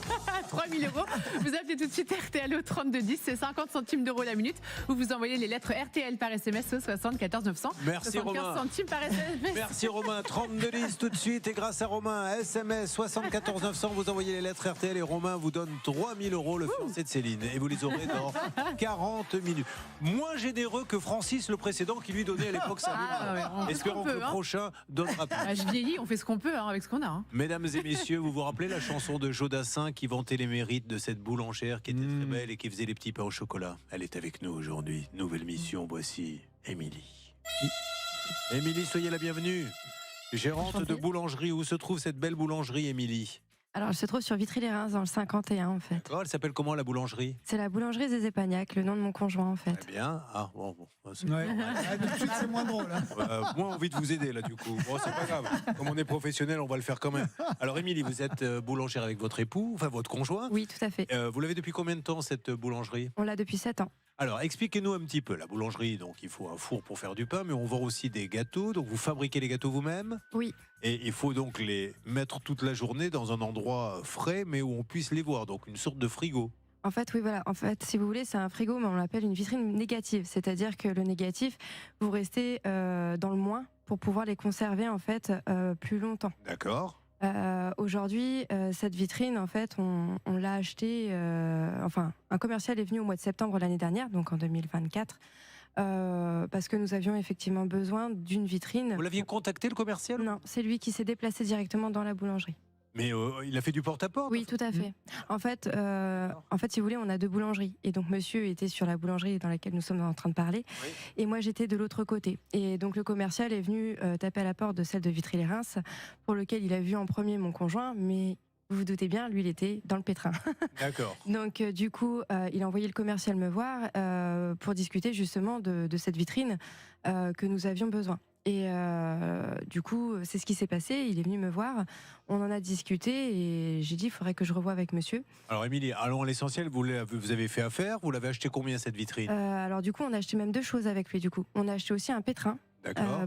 3 000 €. Vous appelez tout de suite RTL au 3210, c'est 50 centimes d'euros la minute. Vous envoyez les lettres RTL par SMS au 74 900. Merci 75 Romain. Centimes par SMS. Merci Romain, 3210 tout de suite. Et grâce à Romain, SMS 74 900, vous envoyez les lettres RTL et Romain vous donne 3 000 €, le fiancé de Céline. Et vous les aurez dans 40 minutes. Moins généreux que Francis le précédent qui lui donnait à l'époque 5 000 €. Espérons que le prochain donnera plus. Je vieillis, on fait ce qu'on peut avec ce qu'on a. Mesdames et messieurs, vous vous rappelez la chanson de Jodassin qui vantait les mérites de cette boulangère qui était très belle et qui faisait les petits pains au chocolat? Elle est avec nous aujourd'hui. Nouvelle mission, voici Émilie. Émilie, soyez la bienvenue. Gérante de boulangerie. Où se trouve cette belle boulangerie, Émilie? Alors, elle se trouve sur Vitry-les-Reims, dans le 51, en fait. Elle s'appelle comment, la boulangerie? C'est la boulangerie des Épagnacs, le nom de mon conjoint, en fait. Très bien. Ah, bon. Tout de suite, c'est moins drôle. Moins envie de vous aider, là, du coup. Bon, c'est pas grave. Comme on est professionnel, on va le faire quand même. Alors, Émilie, vous êtes boulangère avec votre époux, enfin, votre conjoint? Oui, tout à fait. Vous l'avez depuis combien de temps, cette boulangerie? On l'a depuis 7 ans. Alors, expliquez-nous un petit peu. La boulangerie, donc, il faut un four pour faire du pain, mais on vend aussi des gâteaux. Donc, vous fabriquez les gâteaux vous-même? Oui. Et il faut donc les mettre toute la journée dans un endroit frais, mais où on puisse les voir. Donc, une sorte de frigo. En fait, oui, voilà. En fait, si vous voulez, c'est un frigo, mais on l'appelle une vitrine négative. C'est-à-dire que le négatif, vous restez dans le moins pour pouvoir les conserver, en fait, plus longtemps. D'accord. Aujourd'hui, cette vitrine, en fait, on l'a achetée. Un commercial est venu au mois de septembre l'année dernière, donc en 2024, parce que nous avions effectivement besoin d'une vitrine. Vous l'aviez contacté, le commercial? Non, c'est lui qui s'est déplacé directement dans la boulangerie. Mais il a fait du porte-à-porte. Oui, tout à fait. En fait, si vous voulez, on a 2 boulangeries. Et donc, monsieur était sur la boulangerie dans laquelle nous sommes en train de parler. Oui. Et moi, j'étais de l'autre côté. Et donc, le commercial est venu taper à la porte de celle de Vitry-les-Reims, pour lequel il a vu en premier mon conjoint, mais vous vous doutez bien, lui, il était dans le pétrin. D'accord. Donc, du coup, il a envoyé le commercial me voir pour discuter justement de cette vitrine que nous avions besoin. Et du coup, c'est ce qui s'est passé. Il est venu me voir, on en a discuté et j'ai dit il faudrait que je revoie avec monsieur. Alors Émilie, allons à l'essentiel, vous avez fait affaire, vous l'avez acheté combien cette vitrine? Alors du coup, on a acheté même 2 choses avec lui. Du coup, on a acheté aussi un pétrin.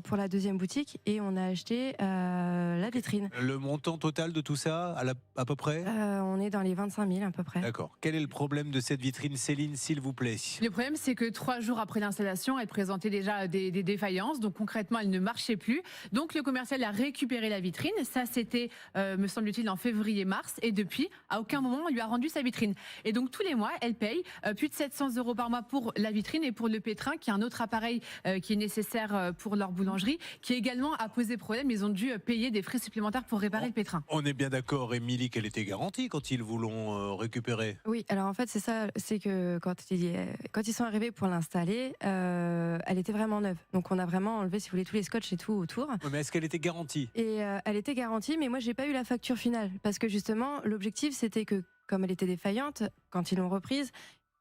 Pour la deuxième boutique et on a acheté la vitrine. Le montant total de tout ça, à peu près on est dans les 25 000 à peu près. D'accord. Quel est le problème de cette vitrine, Céline, s'il vous plaît? Le problème, c'est que 3 jours après l'installation, elle présentait déjà des défaillances. Donc concrètement, elle ne marchait plus. Donc le commercial a récupéré la vitrine. Ça, c'était, me semble-t-il, en février-mars. Et depuis, à aucun moment, on lui a rendu sa vitrine. Et donc tous les mois, elle paye plus de 700 € par mois pour la vitrine et pour le pétrin, qui est un autre appareil qui est nécessaire pour leur boulangerie, qui également a posé problème. Ils ont dû payer des frais supplémentaires pour réparer le pétrin. On est bien d'accord, Émilie, qu'elle était garantie quand ils vous l'ont récupérée. Oui, alors en fait, c'est ça, c'est que quand ils sont arrivés pour l'installer, elle était vraiment neuve. Donc on a vraiment enlevé, si vous voulez, tous les scotch et tout autour. Oui, mais est-ce qu'elle était garantie? Et elle était garantie, mais moi, j'ai pas eu la facture finale. Parce que justement, l'objectif, c'était que, comme elle était défaillante, quand ils l'ont reprise,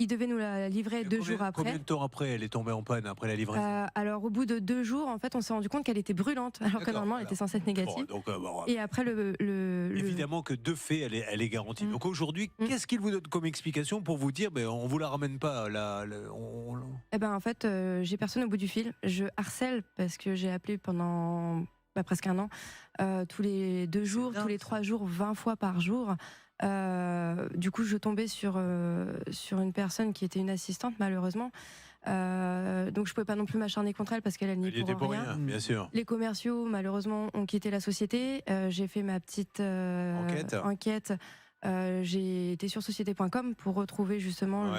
ils devaient nous la livrer 2 jours après. Combien de temps après elle est tombée en panne, après la livraison? Alors au bout de 2 jours, en fait, on s'est rendu compte qu'elle était brûlante, alors que normalement elle était censée être négative. Bon, donc, et après évidemment que de fait, elle est garantie. Donc aujourd'hui, qu'est-ce qu'il vous donne comme explication pour vous dire, on vous la ramène pas Eh ben en fait, j'ai personne au bout du fil. Je harcèle parce que j'ai appelé pendant presque 1 an, tous les 2 jours, tous les 3 jours, 20 fois par jour. Du coup, je tombais sur une personne qui était une assistante, malheureusement. Donc, je pouvais pas non plus m'acharner contre elle parce qu'elle n'y était pour rien. Bien sûr. Les commerciaux, malheureusement, ont quitté la société. J'ai fait ma petite enquête. J'ai été sur société.com pour retrouver justement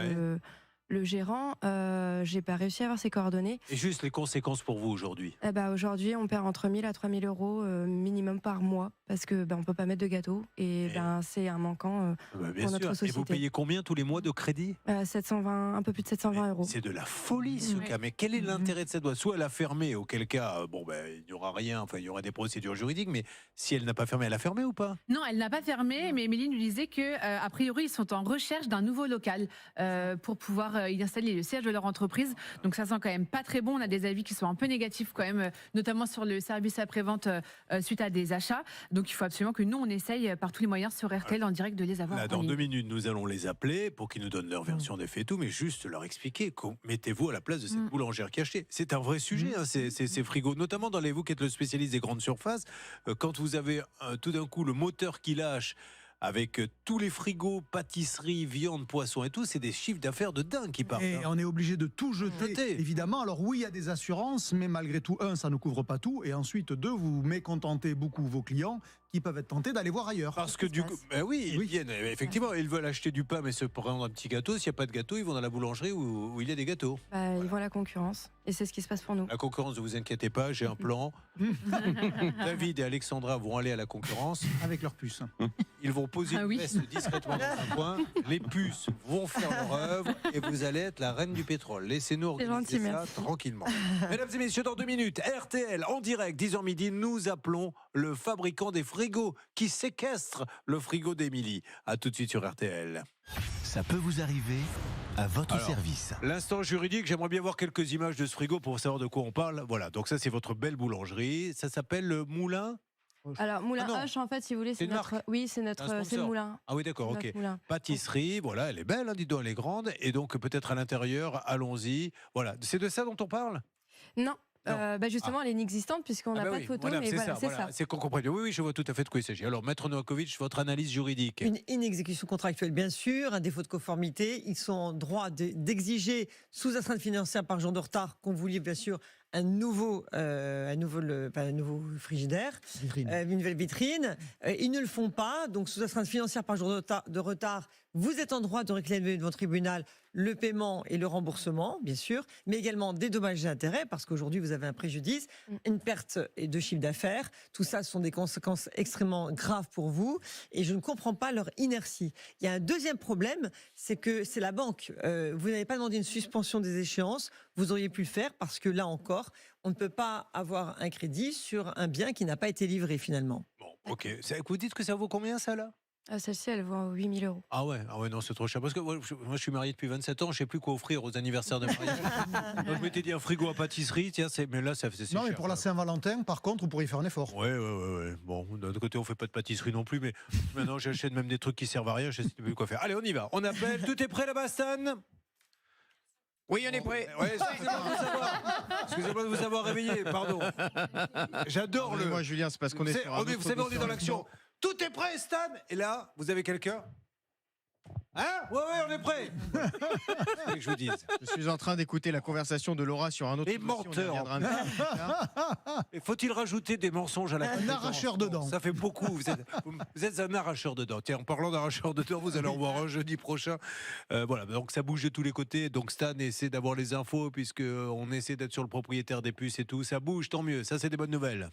le gérant. J'ai pas réussi à avoir ses coordonnées. Et juste les conséquences pour vous aujourd'hui? Aujourd'hui, on perd entre 1 000 à 3 000 € minimum par mois parce que on peut pas mettre de gâteau et c'est un manquant pour notre société. Et vous payez combien tous les mois de crédit? 720, un peu plus de 720 €. C'est de la folie ce cas. Mais quel est l'intérêt de cette loi? Soit elle a fermé, auquel cas, il n'y aura rien. Enfin, il y aura des procédures juridiques. Mais si elle n'a pas fermé, elle a fermé ou pas? Non, elle n'a pas fermé. Mais Émilie nous disait que a priori, ils sont en recherche d'un nouveau local pour pouvoir y installer le siège de leur entreprise. Donc ça sent quand même pas très bon. On a des avis qui sont un peu négatifs quand même, notamment sur le service après-vente suite à des achats. Donc il faut absolument que nous, on essaye par tous les moyens sur RTL en direct de les avoir. Là, dans 2 minutes, nous allons les appeler pour qu'ils nous donnent leur version des faits et tout, mais juste leur expliquer. Mettez-vous à la place de cette boulangère qui a acheté. C'est un vrai sujet, ces frigos, notamment dans vous qui êtes le spécialiste des grandes surfaces. Quand vous avez tout d'un coup le moteur qui lâche, avec tous les frigos, pâtisseries, viande, poisson et tout, c'est des chiffres d'affaires de dingue qui partent. Et on est obligé de tout jeter, évidemment. Alors oui, il y a des assurances, mais malgré tout, 1, ça ne couvre pas tout, et ensuite 2, vous mécontentez beaucoup vos clients qui peuvent être tentés d'aller voir ailleurs. Parce que du coup, ils viennent, effectivement, ils veulent acheter du pain, mais se prendre un petit gâteau. S'il n'y a pas de gâteau, ils vont dans la boulangerie où il y a des gâteaux. Ils vont à la concurrence, et c'est ce qui se passe pour nous. La concurrence, ne vous inquiétez pas, j'ai un plan. David et Alexandra vont aller à la concurrence. Avec leurs puces. Ils vont poser une veste discrètement dans un coin. Les puces vont faire leur œuvre et vous allez être la reine du pétrole. Laissez-nous organiser ça tranquillement. Mesdames et messieurs, dans 2 minutes, RTL en direct, 10h midi, nous appelons le fabricant des frigos qui séquestre le frigo d'Émilie. À tout de suite sur RTL. Ça peut vous arriver à votre service. L'instant juridique, j'aimerais bien voir quelques images de ce frigo pour savoir de quoi on parle. Voilà, donc ça c'est votre belle boulangerie. Ça s'appelle le Moulin. Alors Moulin H, en fait, si vous voulez, c'est notre. Oui, c'est le moulin. Ah oui, d'accord, ok. Pâtisserie, voilà, elle est belle, dis donc, elle est grande. Et donc peut-être à l'intérieur, allons-y. Voilà, c'est de ça dont on parle? Non. Justement, elle est inexistante puisqu'on n'a pas de photo, mais voilà, c'est ça. C'est qu'on comprenne. Oui, je vois tout à fait de quoi il s'agit. Alors, Maître Novakovic, votre analyse juridique. Une inexécution contractuelle, bien sûr, un défaut de conformité. Ils sont en droit d'exiger, sous astreinte financière par jour de retard, qu'on vous livre, bien sûr, un nouveau frigidaire, une nouvelle vitrine. Ils ne le font pas, donc sous astreinte financière par jour de retard, Vous êtes en droit de réclamer devant le tribunal le paiement et le remboursement, bien sûr, mais également des dommages et intérêts, parce qu'aujourd'hui, vous avez un préjudice, une perte de chiffre d'affaires. Tout ça, ce sont des conséquences extrêmement graves pour vous, et je ne comprends pas leur inertie. Il y a un deuxième problème, c'est que c'est la banque. Vous n'avez pas demandé une suspension des échéances, vous auriez pu le faire, parce que là encore, on ne peut pas avoir un crédit sur un bien qui n'a pas été livré finalement. Bon, ok. Vous dites que ça vaut combien, ça, là ? Celle-ci, elle vaut 8 000 €. Ah ouais, non, c'est trop cher. Parce que moi, je suis marié depuis 27 ans, je ne sais plus quoi offrir aux anniversaires de mariage. Donc, je m'étais dit un frigo à pâtisserie, tiens, mais là, c'est cher. Non, mais pour la Saint-Valentin, par contre, vous pourriez faire un effort. Ouais. Bon, d'un autre côté, on ne fait pas de pâtisserie non plus, mais maintenant, j'achète même des trucs qui servent à rien, je ne sais plus quoi faire. Allez, on y va. On appelle. Tout est prêt là-bas, Stan ? Oui, on est prêt. Ouais, excusez-moi de vous avoir réveillé, pardon. J'adore le. Moi, Julien, c'est parce qu'on est sur un vous savez, on est dans l'action. Tout est prêt, Stan ? Et là, vous avez quelqu'un ? Hein ? Ouais, on est prêt. Que je vous dise. Je suis en train d'écouter la conversation de Laura sur un autre. Les menteurs. Et faut-il rajouter des mensonges à la Un arracheur de dents. Ça fait beaucoup. Vous êtes un arracheur de dents. Tiens, en parlant d'arracheur de dents, vous allez en voir un jeudi prochain. Voilà, donc ça bouge de tous les côtés. Donc Stan essaie d'avoir les infos puisque on essaie d'être sur le propriétaire des puces et tout. Ça bouge, tant mieux. Ça, c'est des bonnes nouvelles.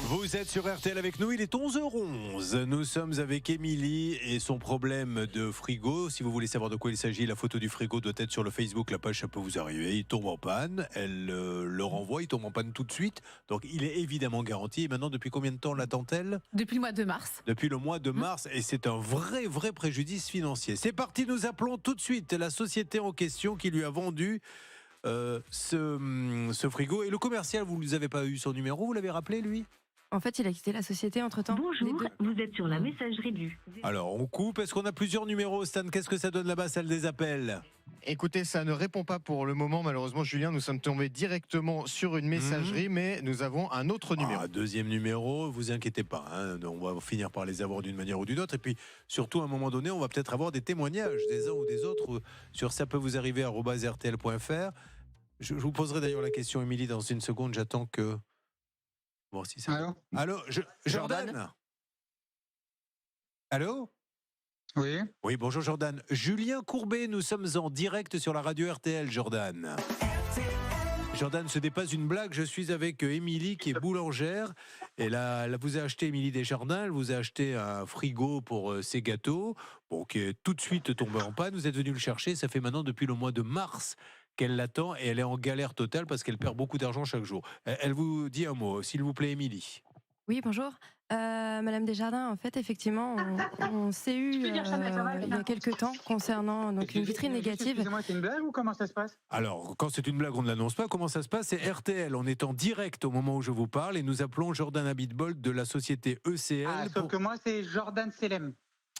Vous êtes sur RTL avec nous, il est 11h11. Nous sommes avec Émilie et son problème de frigo. Si vous voulez savoir de quoi il s'agit, la photo du frigo doit être sur le Facebook, la page, ça peut vous arriver. Il tombe en panne, elle le renvoie, il tombe en panne tout de suite. Donc il est évidemment garanti. Et maintenant, depuis combien de temps l'attend-elle ? Depuis le mois de mars. Depuis le mois de mars, et c'est un vrai préjudice financier. C'est parti, nous appelons tout de suite la société en question qui lui a vendu ce frigo. Et le commercial, vous ne avez pas eu son numéro, vous l'avez rappelé lui ? En fait, il a quitté la société entre-temps. Bonjour, vous êtes sur la messagerie du... Alors, on coupe. Est-ce qu'on a plusieurs numéros, Stan ? Qu'est-ce que ça donne là-bas, celle des appels ? Écoutez, ça ne répond pas pour le moment. Malheureusement, Julien, nous sommes tombés directement sur une messagerie, mais nous avons un autre numéro. Deuxième numéro, vous inquiétez pas. Hein, on va finir par les avoir d'une manière ou d'une autre. Et puis, surtout, à un moment donné, on va peut-être avoir des témoignages des uns ou des autres sur ça peut vous arriver @rtl.fr. Je vous poserai d'ailleurs la question, Émilie, dans une seconde. J'attends que... Bon, si ça... Allô, Jordan ? Allô ? Oui. Oui, bonjour Jordan. Julien Courbet, nous sommes en direct sur la radio RTL, Jordan. Jordan, ce n'est pas une blague, je suis avec Émilie qui est boulangère. Et là, elle vous a acheté, Émilie Desjardins, elle vous a acheté un frigo pour ses gâteaux, bon, qui est tout de suite tombé en panne. Vous êtes venu le chercher, ça fait maintenant depuis le mois de mars qu'elle l'attend et elle est en galère totale parce qu'elle perd beaucoup d'argent chaque jour. Elle vous dit un mot, s'il vous plaît, Émilie. Oui, bonjour. Madame Desjardins, en fait, effectivement, on s'est eu il y a quelques temps concernant donc, une vitrine négative. Excusez-moi, c'est une blague ou comment ça se passe ? Alors, quand c'est une blague, on ne l'annonce pas. Comment ça se passe ? C'est RTL. On est en direct au moment où je vous parle et nous appelons Jordan Abitbold de la société ECL. Sauf que moi, c'est Jordan Selem.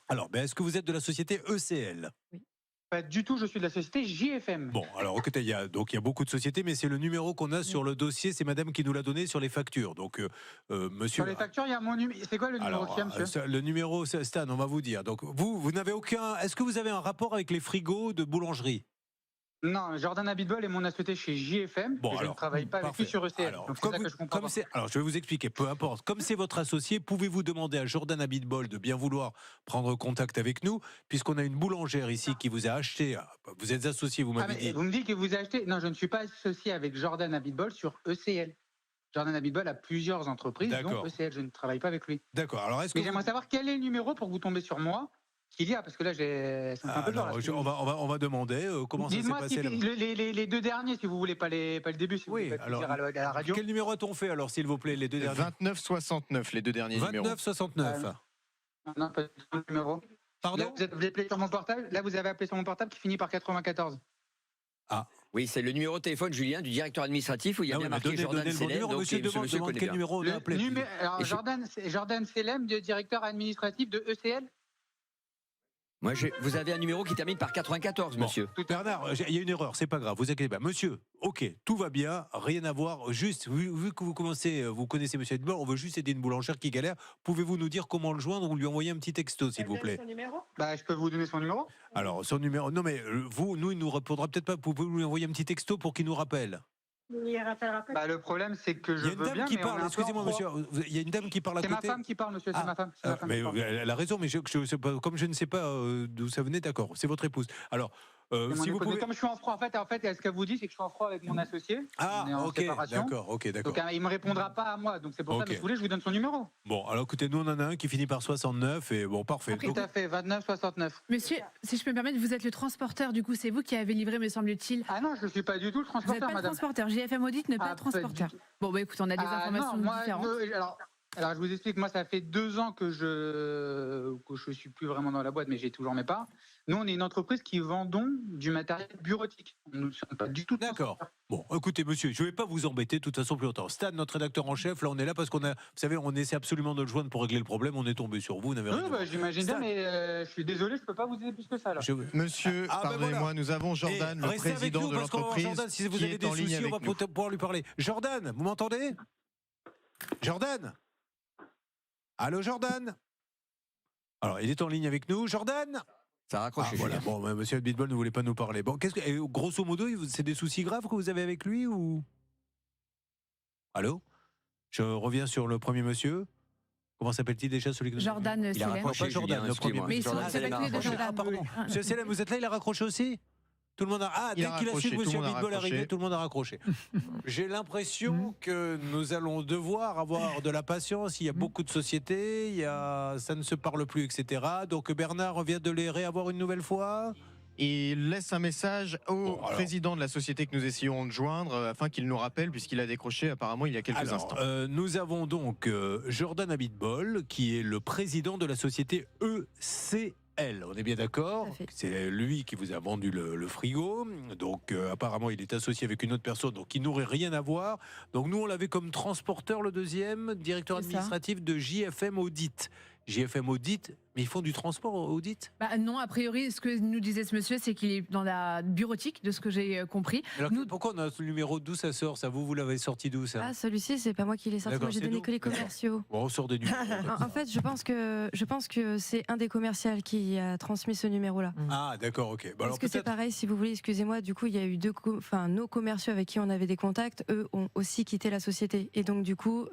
Alors, est-ce que vous êtes de la société ECL ? Oui. Pas du tout, je suis de la société JFM. Bon, alors écoutez, il y a beaucoup de sociétés, mais c'est le numéro qu'on a sur le dossier, c'est madame qui nous l'a donné sur les factures. Donc, monsieur... Sur les factures, il y a mon numéro. C'est quoi le numéro qu'il y a, monsieur ? Le numéro, Stan, on va vous dire. Donc, vous n'avez aucun... Est-ce que vous avez un rapport avec les frigos de boulangerie ? Non, Jordan Abitbol est mon associé chez JFM. Bon, je ne travaille pas avec lui sur ECL. Alors, je vais vous expliquer, peu importe. Comme c'est votre associé, pouvez-vous demander à Jordan Abitbol de bien vouloir prendre contact avec nous, puisqu'on a une boulangère ici qui vous a acheté. Vous êtes associé, vous m'avez dit. Vous me dites que vous avez acheté. Non, je ne suis pas associé avec Jordan Abitbol sur ECL. Jordan Abitbol a plusieurs entreprises, dont ECL. Je ne travaille pas avec lui. D'accord. Alors, Mais j'aimerais savoir quel est le numéro pour que vous tombiez sur moi. Qu'il y a, parce que là, c'est un peu peur. On va demander comment ça s'est passé. Dites-moi les deux derniers, si vous voulez, pas le début, si vous voulez pas le dire à la radio. Quel numéro a-t-on fait, alors, s'il vous plaît, les deux derniers ? 2969, les deux derniers numéros. 2969. Non, pas de numéro. Pardon ? Là, vous avez appelé sur mon portable. Là, vous avez appelé sur mon portable qui finit par 94. Ah. Oui, c'est le numéro de téléphone, Julien, du directeur administratif où il y a bien marqué Jordan Selem. Donc, monsieur demande quel numéro on a appelé. Alors, Jordan Selem, directeur administratif de ECL. Moi, vous avez un numéro qui termine par 94, monsieur. Bernard, il y a une erreur, c'est pas grave, vous inquiétez pas. Monsieur, ok, tout va bien, rien à voir, juste, vu que vous connaissez monsieur Edbord, on veut juste aider une boulangère qui galère, pouvez-vous nous dire comment le joindre ou lui envoyer un petit texto, s'il vous plaît ? Son numéro ? Je peux vous donner son numéro ? Alors, son numéro, non mais il nous répondra peut-être pas, pouvez-vous lui envoyer un petit texto pour qu'il nous rappelle ? Il rappellera pas. Le problème, c'est que je veux bien, mais on est excusez-moi, monsieur, il y a une dame qui parle à côté. C'est ma femme qui parle, monsieur, c'est ma femme. Mais elle a raison, mais comme je ne sais pas d'où ça venait, d'accord, c'est votre épouse. Alors, si vous pouvez... Comme je suis en froid, en fait, ce qu'elle vous dit, c'est que je suis en froid avec mon associé. On est en séparation. D'accord. Donc, il me répondra pas à moi, donc c'est pour ça, mais si vous voulez, je vous donne son numéro. Bon, alors écoutez, nous on en a un qui finit par 69, et bon, parfait. Tout à fait, 29-69. Monsieur, si je peux me permettre, vous êtes le transporteur, du coup, c'est vous qui avez livré, me semble-t-il. Ah non, je ne suis pas du tout le transporteur, madame. Vous n'êtes pas madame. transporteur, JFM Audit n'est pas transporteur. Bon, écoute, on a des informations différentes. Alors, je vous explique, moi, ça fait 2 ans que je suis plus vraiment dans la boîte, mais j'ai toujours mes parts. Nous, on est une entreprise qui vendons du matériel bureautique. Nous ne sommes pas du tout... D'accord. Bon, écoutez, monsieur, je ne vais pas vous embêter de toute façon plus longtemps. Stan, notre rédacteur en chef, là, on est là parce qu'on a... Vous savez, on essaie absolument de le joindre pour régler le problème. On est tombé sur vous, vous n'avez rien. J'imagine bien, mais je suis désolé, je ne peux pas vous aider plus que ça. Là. Monsieur, pardonnez-moi, nous avons Jordan, le président de l'entreprise, Jordan, si vous avez des soucis, on va pouvoir lui parler. Jordan, vous m'entendez? Jordan? Allô, Jordan? Alors, il est en ligne avec nous. Jordan? Ça a raccroché. Voilà. Bon, monsieur Abitbol ne voulait pas nous parler. Bon, grosso modo, c'est des soucis graves que vous avez avec lui ou? Allô? Je reviens sur le premier monsieur. Comment s'appelle-t-il déjà celui que Jordan il a raccroché, pas Jordan, le premier. Mais ils sont pardon. Monsieur Selem, vous êtes là, il a raccroché aussi? Tout le monde a... dès qu'il a su que monsieur Abitbol arrivait, tout le monde a raccroché. J'ai l'impression que nous allons devoir avoir de la patience. Il y a beaucoup de sociétés, ça ne se parle plus, etc. Donc Bernard vient de les réavoir une nouvelle fois. Il laisse un message au président de la société que nous essayons de joindre afin qu'il nous rappelle, puisqu'il a décroché apparemment il y a quelques instants. Nous avons donc Jordan Abitbol, qui est le président de la société ECL. On est bien d'accord? C'est lui qui vous a vendu le frigo. Donc apparemment il est associé avec une autre personne, donc il n'aurait rien à voir. Donc nous on l'avait comme transporteur, le deuxième, directeur administratif de JFM Audit. JFM Audit, mais ils font du transport audit? Non, a priori, ce que nous disait ce monsieur, c'est qu'il est dans la bureautique, de ce que j'ai compris. Alors, pourquoi on a ce numéro? D'où ça sort ça? Vous l'avez sorti d'où ça? Ah, celui-ci, c'est pas moi qui l'ai sorti, moi j'ai donné que les commerciaux. Bon, on sort des numéros. En fait, je pense que c'est un des commerciaux qui a transmis ce numéro-là. Ah, d'accord, ok. Est-ce que c'est pareil, si vous voulez, excusez-moi, du coup, il y a eu nos commerciaux avec qui on avait des contacts, eux ont aussi quitté la société. Et donc, du coup...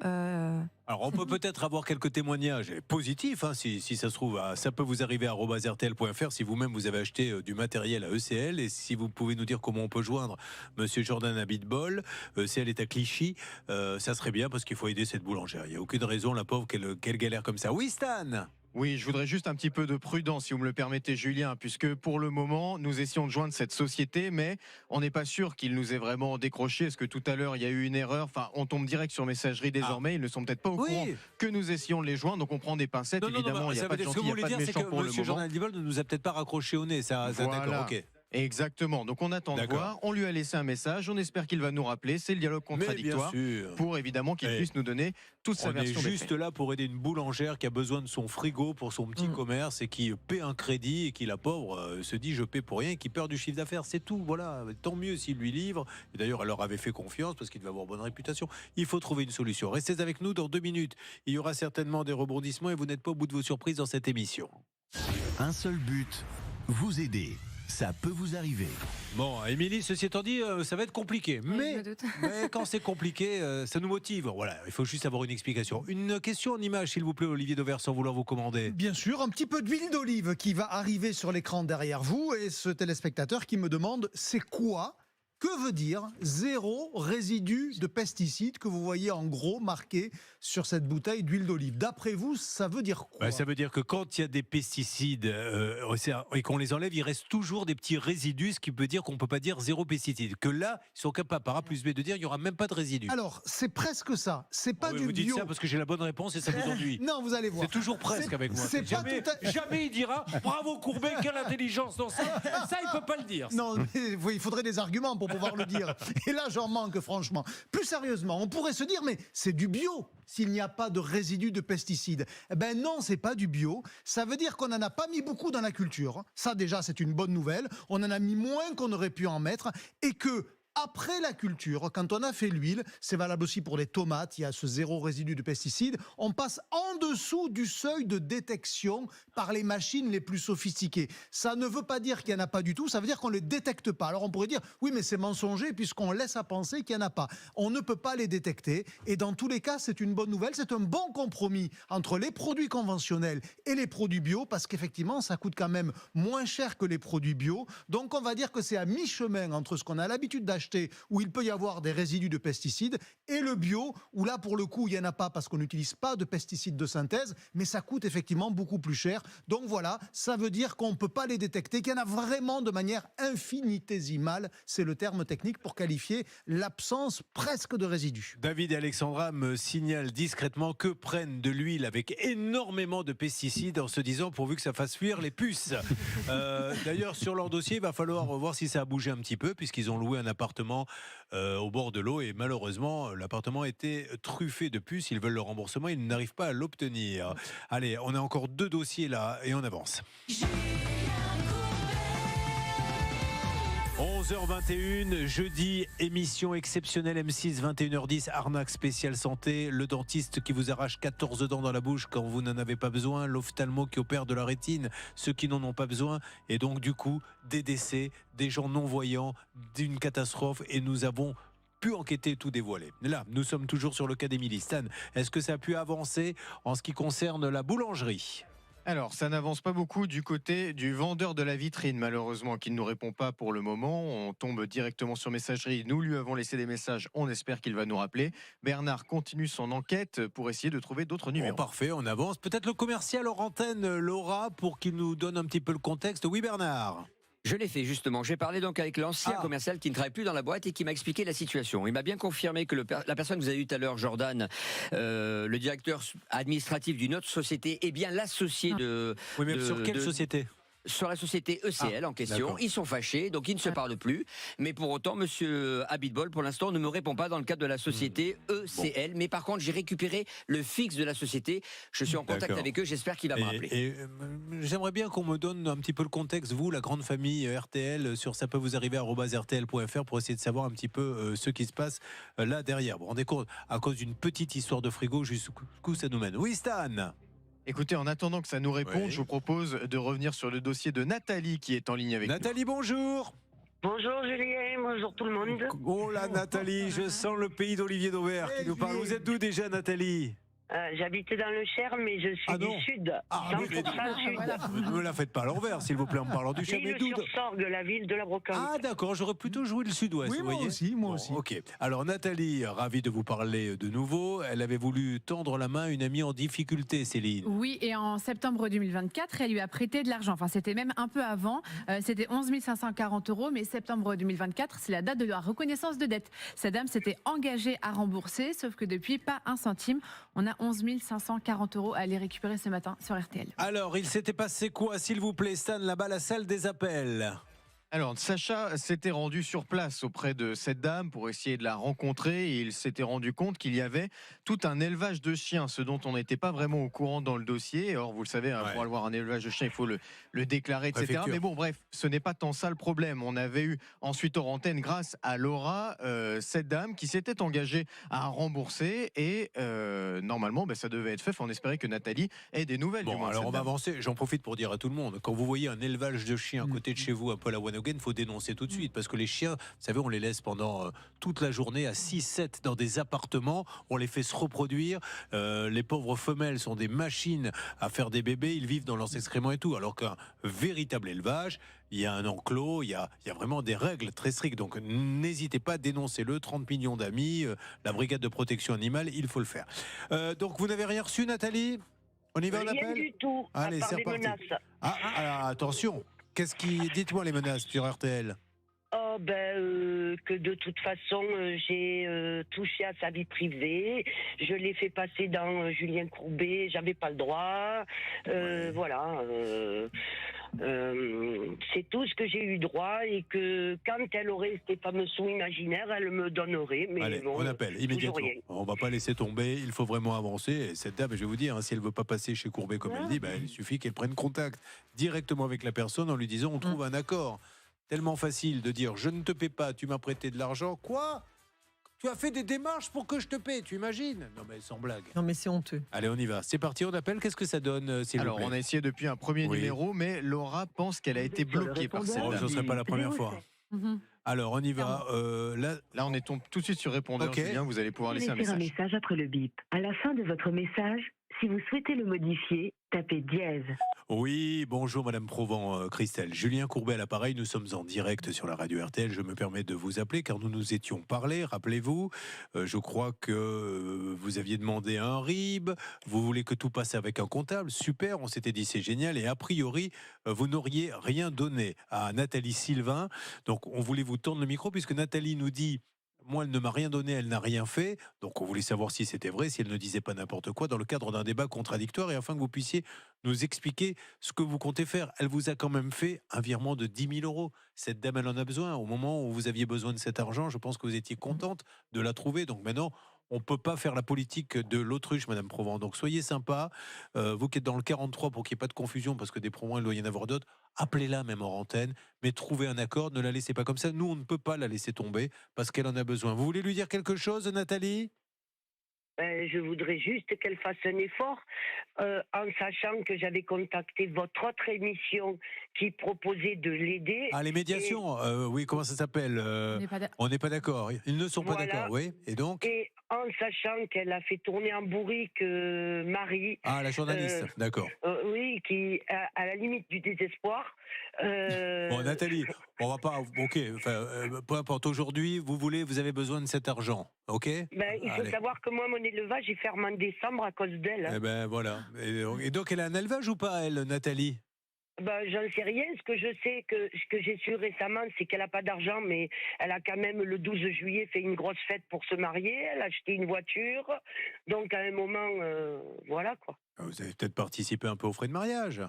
Alors, on peut peut-être avoir quelques témoignages positifs, hein, si ça se trouve. Ça peut vous arriver à @rtl.fr si vous-même vous avez acheté du matériel à ECL. Et si vous pouvez nous dire comment on peut joindre monsieur Jordan Abitbol. ECL est à Clichy. Ça serait bien parce qu'il faut aider cette boulangère. Il n'y a aucune raison, la pauvre, qu'elle galère comme ça. Oui, Stan? Oui, je voudrais juste un petit peu de prudence, si vous me le permettez, Julien, puisque pour le moment, nous essayons de joindre cette société, mais on n'est pas sûr qu'il nous ait vraiment décroché. Est-ce que tout à l'heure, il y a eu une erreur? Enfin, on tombe direct sur messagerie désormais. Ils ne sont peut-être pas au courant que nous essayons de les joindre, donc on prend des pincettes. Évidemment, il n'y a pas de gentil, il n'y a pas de méchant pour le moment. Jordan Abitbol ne nous a peut-être pas raccroché au nez. D'accord, ok. Exactement, donc on attend de voir, on lui a laissé un message, on espère qu'il va nous rappeler, c'est le dialogue contradictoire pour évidemment qu'il puisse nous donner toute sa version. On est juste là pour aider une boulangère qui a besoin de son frigo pour son petit commerce et qui paie un crédit et qui, la pauvre, se dit je paie pour rien et qui perd du chiffre d'affaires, c'est tout, voilà, tant mieux s'il lui livre. Et d'ailleurs elle leur avait fait confiance parce qu'il devait avoir bonne réputation. Il faut trouver une solution. Restez avec nous dans 2 minutes, il y aura certainement des rebondissements et vous n'êtes pas au bout de vos surprises dans cette émission. Un seul but, vous aider. Ça peut vous arriver. Bon, Émilie, ceci étant dit, ça va être compliqué. Mais quand c'est compliqué, ça nous motive. Voilà, il faut juste avoir une explication. Une question en image, s'il vous plaît, Olivier Dauvert, sans vouloir vous commander. Bien sûr, un petit peu d'huile d'olive qui va arriver sur l'écran derrière vous et ce téléspectateur qui me demande c'est quoi? Que veut dire 0 résidu de pesticides que vous voyez en gros marqué sur cette bouteille d'huile d'olive? D'après vous, ça veut dire quoi? Ça veut dire que quand il y a des pesticides et qu'on les enlève, il reste toujours des petits résidus, ce qui veut dire qu'on ne peut pas dire 0 pesticides. Que là, ils sont capables par A plus B de dire qu'il n'y aura même pas de résidus. Alors, c'est presque ça. C'est pas du bio. Vous dites ça parce que j'ai la bonne réponse et ça vous ennuie. Non, vous allez voir. C'est toujours presque avec moi. Jamais il dira bravo Courbet, quelle intelligence dans ça. Ça, il ne peut pas le dire. Non, mais il faudrait des arguments pour pouvoir le dire. Et là, j'en manque, franchement. Plus sérieusement, on pourrait se dire, mais c'est du bio s'il n'y a pas de résidus de pesticides. Eh ben non, c'est pas du bio. Ça veut dire qu'on n'en a pas mis beaucoup dans la culture. Ça, déjà, c'est une bonne nouvelle. On en a mis moins qu'on aurait pu en mettre. Et que Après la culture, quand on a fait l'huile, c'est valable aussi pour les tomates, il y a ce 0 résidu de pesticides, on passe en dessous du seuil de détection par les machines les plus sophistiquées. Ça ne veut pas dire qu'il n'y en a pas du tout, ça veut dire qu'on ne les détecte pas. Alors on pourrait dire, oui mais c'est mensonger puisqu'on laisse à penser qu'il n'y en a pas. On ne peut pas les détecter et dans tous les cas c'est une bonne nouvelle, c'est un bon compromis entre les produits conventionnels et les produits bio parce qu'effectivement ça coûte quand même moins cher que les produits bio. Donc on va dire que c'est à mi-chemin entre ce qu'on a l'habitude d'acheter où il peut y avoir des résidus de pesticides et le bio où là pour le coup il n'y en a pas parce qu'on n'utilise pas de pesticides de synthèse mais ça coûte effectivement beaucoup plus cher. Donc voilà, ça veut dire qu'on ne peut pas les détecter, qu'il y en a vraiment de manière infinitésimale, c'est le terme technique pour qualifier l'absence presque de résidus. David et Alexandra me signalent discrètement que prennent de l'huile avec énormément de pesticides en se disant pourvu que ça fasse fuir les puces. D'ailleurs sur leur dossier il va falloir voir si ça a bougé un petit peu puisqu'ils ont loué un appartement au bord de l'eau et malheureusement l'appartement était truffé de puces, ils veulent le remboursement, ils n'arrivent pas à l'obtenir. Allez, on a encore 2 dossiers là et on avance. 11h21, jeudi, émission exceptionnelle M6, 21h10, arnaque spéciale santé, le dentiste qui vous arrache 14 dents dans la bouche quand vous n'en avez pas besoin, l'ophtalmo qui opère de la rétine, ceux qui n'en ont pas besoin, et donc du coup, des décès, des gens non-voyants, d'une catastrophe, et nous avons pu enquêter, tout dévoiler. Là, nous sommes toujours sur le cas d'Émilie. Stan, est-ce que ça a pu avancer en ce qui concerne la boulangerie ? Alors, ça n'avance pas beaucoup du côté du vendeur de la vitrine, malheureusement, qui ne nous répond pas pour le moment. On tombe directement sur messagerie. Nous lui avons laissé des messages. On espère qu'il va nous rappeler. Bernard continue son enquête pour essayer de trouver d'autres numéros. Bon, parfait, on avance. Peut-être le commercial hors antenne, Laura, pour qu'il nous donne un petit peu le contexte. Oui, Bernard ? Je l'ai fait justement. J'ai parlé donc avec l'ancien commercial qui ne travaille plus dans la boîte et qui m'a expliqué la situation. Il m'a bien confirmé que la personne que vous avez eue tout à l'heure, Jordan, le directeur administratif d'une autre société, est bien l'associé de... Oui, mais sur quelle société ? Sur la société ECL en question. D'accord. Ils sont fâchés, donc ils ne se parlent plus. Mais pour autant, monsieur Abitbol, pour l'instant, ne me répond pas dans le cadre de la société ECL. Mais par contre, j'ai récupéré le fixe de la société. Je suis en contact avec eux, j'espère qu'il va me rappeler. J'aimerais bien qu'on me donne un petit peu le contexte, vous, la grande famille RTL, sur ça peut vous arriver @rtl.fr pour essayer de savoir un petit peu ce qui se passe là derrière. Vous vous rendez compte, à cause d'une petite histoire de frigo, jusqu'où ça nous mène. Oui, Stan ? Écoutez, en attendant que ça nous réponde, je vous propose de revenir sur le dossier de Nathalie qui est en ligne avec nous. Nathalie, bonjour. Bonjour Julien, bonjour tout le monde. Oh là Nathalie, je sens le pays d'Olivier Dauvert qui nous parle. Vous êtes d'où déjà Nathalie ? J'habite dans le Cher, mais je suis du Sud. 100% Sud. Ne me la faites pas à l'envers, s'il vous plaît, en me parlant du Cher. L'île-sur-Sorgue, la ville de la Brocante. Ah d'accord, j'aurais plutôt joué le Sud-Ouest. Oui, vous moi voyez. aussi, moi aussi. Ok. Alors Nathalie, ravie de vous parler de nouveau. Elle avait voulu tendre la main à une amie en difficulté, Céline. Oui, et en septembre 2024, elle lui a prêté de l'argent. Enfin, c'était même un peu avant. C'était 11 540 €, mais septembre 2024, c'est la date de la reconnaissance de dette. Cette dame s'était engagée à rembourser, sauf que depuis, pas un centime. On a 11 540 € à aller récupérer ce matin sur RTL. Alors, il s'était passé quoi, s'il vous plaît, Stan, là-bas, la salle des appels ? Alors, Sacha s'était rendu sur place auprès de cette dame pour essayer de la rencontrer et il s'était rendu compte qu'il y avait tout un élevage de chiens, ce dont on n'était pas vraiment au courant dans le dossier. Or, vous le savez, pour avoir un élevage de chiens, il faut le déclarer, etc. Préfecture. Mais bon, bref, ce n'est pas tant ça le problème. On avait eu ensuite hors antenne, grâce à Laura, cette dame qui s'était engagée à rembourser et normalement, ça devait être fait. On espérait que Nathalie ait des nouvelles. Bon, alors on va avancer. J'en profite pour dire à tout le monde, quand vous voyez un élevage de chiens à côté de chez vous, un peu à la One il faut dénoncer tout de suite parce que les chiens, vous savez, on les laisse pendant toute la journée à 6-7 dans des appartements, on les fait se reproduire, les pauvres femelles sont des machines à faire des bébés, ils vivent dans leurs excréments et tout, alors qu'un véritable élevage, il y a un enclos, il y a vraiment des règles très strictes, donc n'hésitez pas, dénoncez-le, 30 millions d'amis, la brigade de protection animale, il faut le faire. Donc vous n'avez rien reçu, Nathalie ? On y va, on appelle ? Rien du tout, allez, à part c'est des reparti. menaces. Attention, dites-moi les menaces sur RTL. Que de toute façon, j'ai touché à sa vie privée. Je l'ai fait passer dans Julien Courbet. J'avais pas le droit. Voilà. C'est tout ce que j'ai eu droit et que quand elle aurait ces fameux sous imaginaires, elle me donnerait. Mais allez, bon, on appelle immédiatement. On va pas laisser tomber. Il faut vraiment avancer. Et cette dame, je vais vous dire, si elle veut pas passer chez Courbet comme elle dit, il suffit qu'elle prenne contact directement avec la personne en lui disant on trouve un accord. tellement facile de dire je ne te paie pas, tu m'as prêté de l'argent. Quoi ? Tu as fait des démarches pour que je te paie, tu imagines ? Non mais sans blague. Non mais c'est honteux. Allez, on y va. C'est parti, on appelle. Qu'est-ce que ça donne, s'il vous Alors, plaît ? on a essayé depuis un premier numéro, mais Laura pense qu'elle a été bloquée par cette dame. Ce ne serait pas la première fois. Alors, on y va. Là, on est tout de suite sur répondeur. Julien, vous allez pouvoir laisser un Laissez message. un message après le bip. À la fin de votre message, si vous souhaitez le modifier, tapez dièse. Oui, bonjour Madame Provence, Christelle. Julien Courbet à l'appareil, nous sommes en direct sur la radio RTL. Je me permets de vous appeler car nous nous étions parlé, rappelez-vous. Je crois que vous aviez demandé un RIB, vous voulez que tout passe avec un comptable. Super, on s'était dit c'est génial et a priori, vous n'auriez rien donné à Nathalie Sylvain. Donc on voulait vous tendre le micro puisque Nathalie nous dit... Moi, elle ne m'a rien donné, elle n'a rien fait. Donc, on voulait savoir si c'était vrai, si elle ne disait pas n'importe quoi, dans le cadre d'un débat contradictoire, et afin que vous puissiez nous expliquer ce que vous comptez faire. Elle vous a quand même fait un virement de 10 000 €. Cette dame, elle en a besoin. Au moment où vous aviez besoin de cet argent, je pense que vous étiez contente de la trouver. Donc maintenant, on ne peut pas faire la politique de l'autruche, Madame Provence. Donc soyez sympa. Vous qui êtes dans le 43, pour qu'il n'y ait pas de confusion, parce que des Provence, il doit y en avoir d'autres, appelez-la même en antenne, mais trouvez un accord, ne la laissez pas comme ça. Nous, on ne peut pas la laisser tomber parce qu'elle en a besoin. Vous voulez lui dire quelque chose, Nathalie ? Je voudrais juste qu'elle fasse un effort, en sachant que j'avais contacté votre autre émission qui proposait de l'aider. Ah, les médiations, oui, comment ça s'appelle On n'est pas d'accord. Ils ne sont pas d'accord, oui. Et donc en sachant qu'elle a fait tourner en bourrique Marie. Ah, la journaliste, d'accord. Oui, qui à la limite du désespoir. Bon, Nathalie, on va pas. Ok, peu importe. Aujourd'hui, vous avez besoin de cet argent, ok ? Il faut savoir que moi, mon élevage est fermé en décembre à cause d'elle. Eh ben voilà. Et donc, elle a un élevage ou pas, elle, Nathalie ? J'en sais rien. Ce que je sais, ce que j'ai su récemment, c'est qu'elle n'a pas d'argent, mais elle a quand même, le 12 juillet, fait une grosse fête pour se marier. Elle a acheté une voiture. Donc, à un moment, voilà, quoi. Vous avez peut-être participé un peu aux frais de mariage.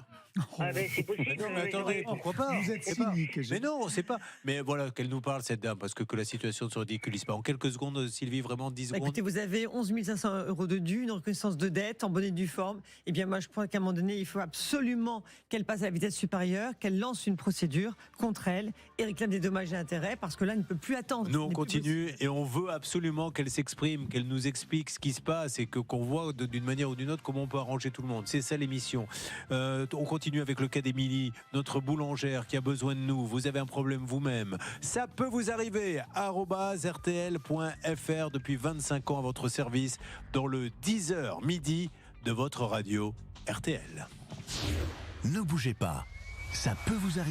C'est possible. Non, mais attendez, pourquoi pas ? Vous êtes cynique. Mais non, on sait pas. Mais voilà, qu'elle nous parle, cette dame, parce que la situation ne se ridiculise pas. En quelques secondes, Sylvie, vraiment 10 secondes. Écoutez, vous avez 11 500 € de dû, une reconnaissance de dette en bonne et due forme. Eh bien, moi, je crois qu'à un moment donné, il faut absolument qu'elle passe à la vitesse supérieure, qu'elle lance une procédure contre elle et réclame des dommages et intérêts, parce que là, elle ne peut plus attendre. Nous, on continue et on veut absolument qu'elle s'exprime, qu'elle nous explique ce qui se passe et qu'on voit d'une manière ou d'une autre comment on peut arranger tout le monde. C'est ça l'émission. On continue avec le cas d'Émilie, notre boulangère qui a besoin de nous. Vous avez un problème vous-même. Ça peut vous arriver. @rtl.fr depuis 25 ans à votre service dans le 10h midi de votre radio RTL. Ne bougez pas. Ça peut vous arriver.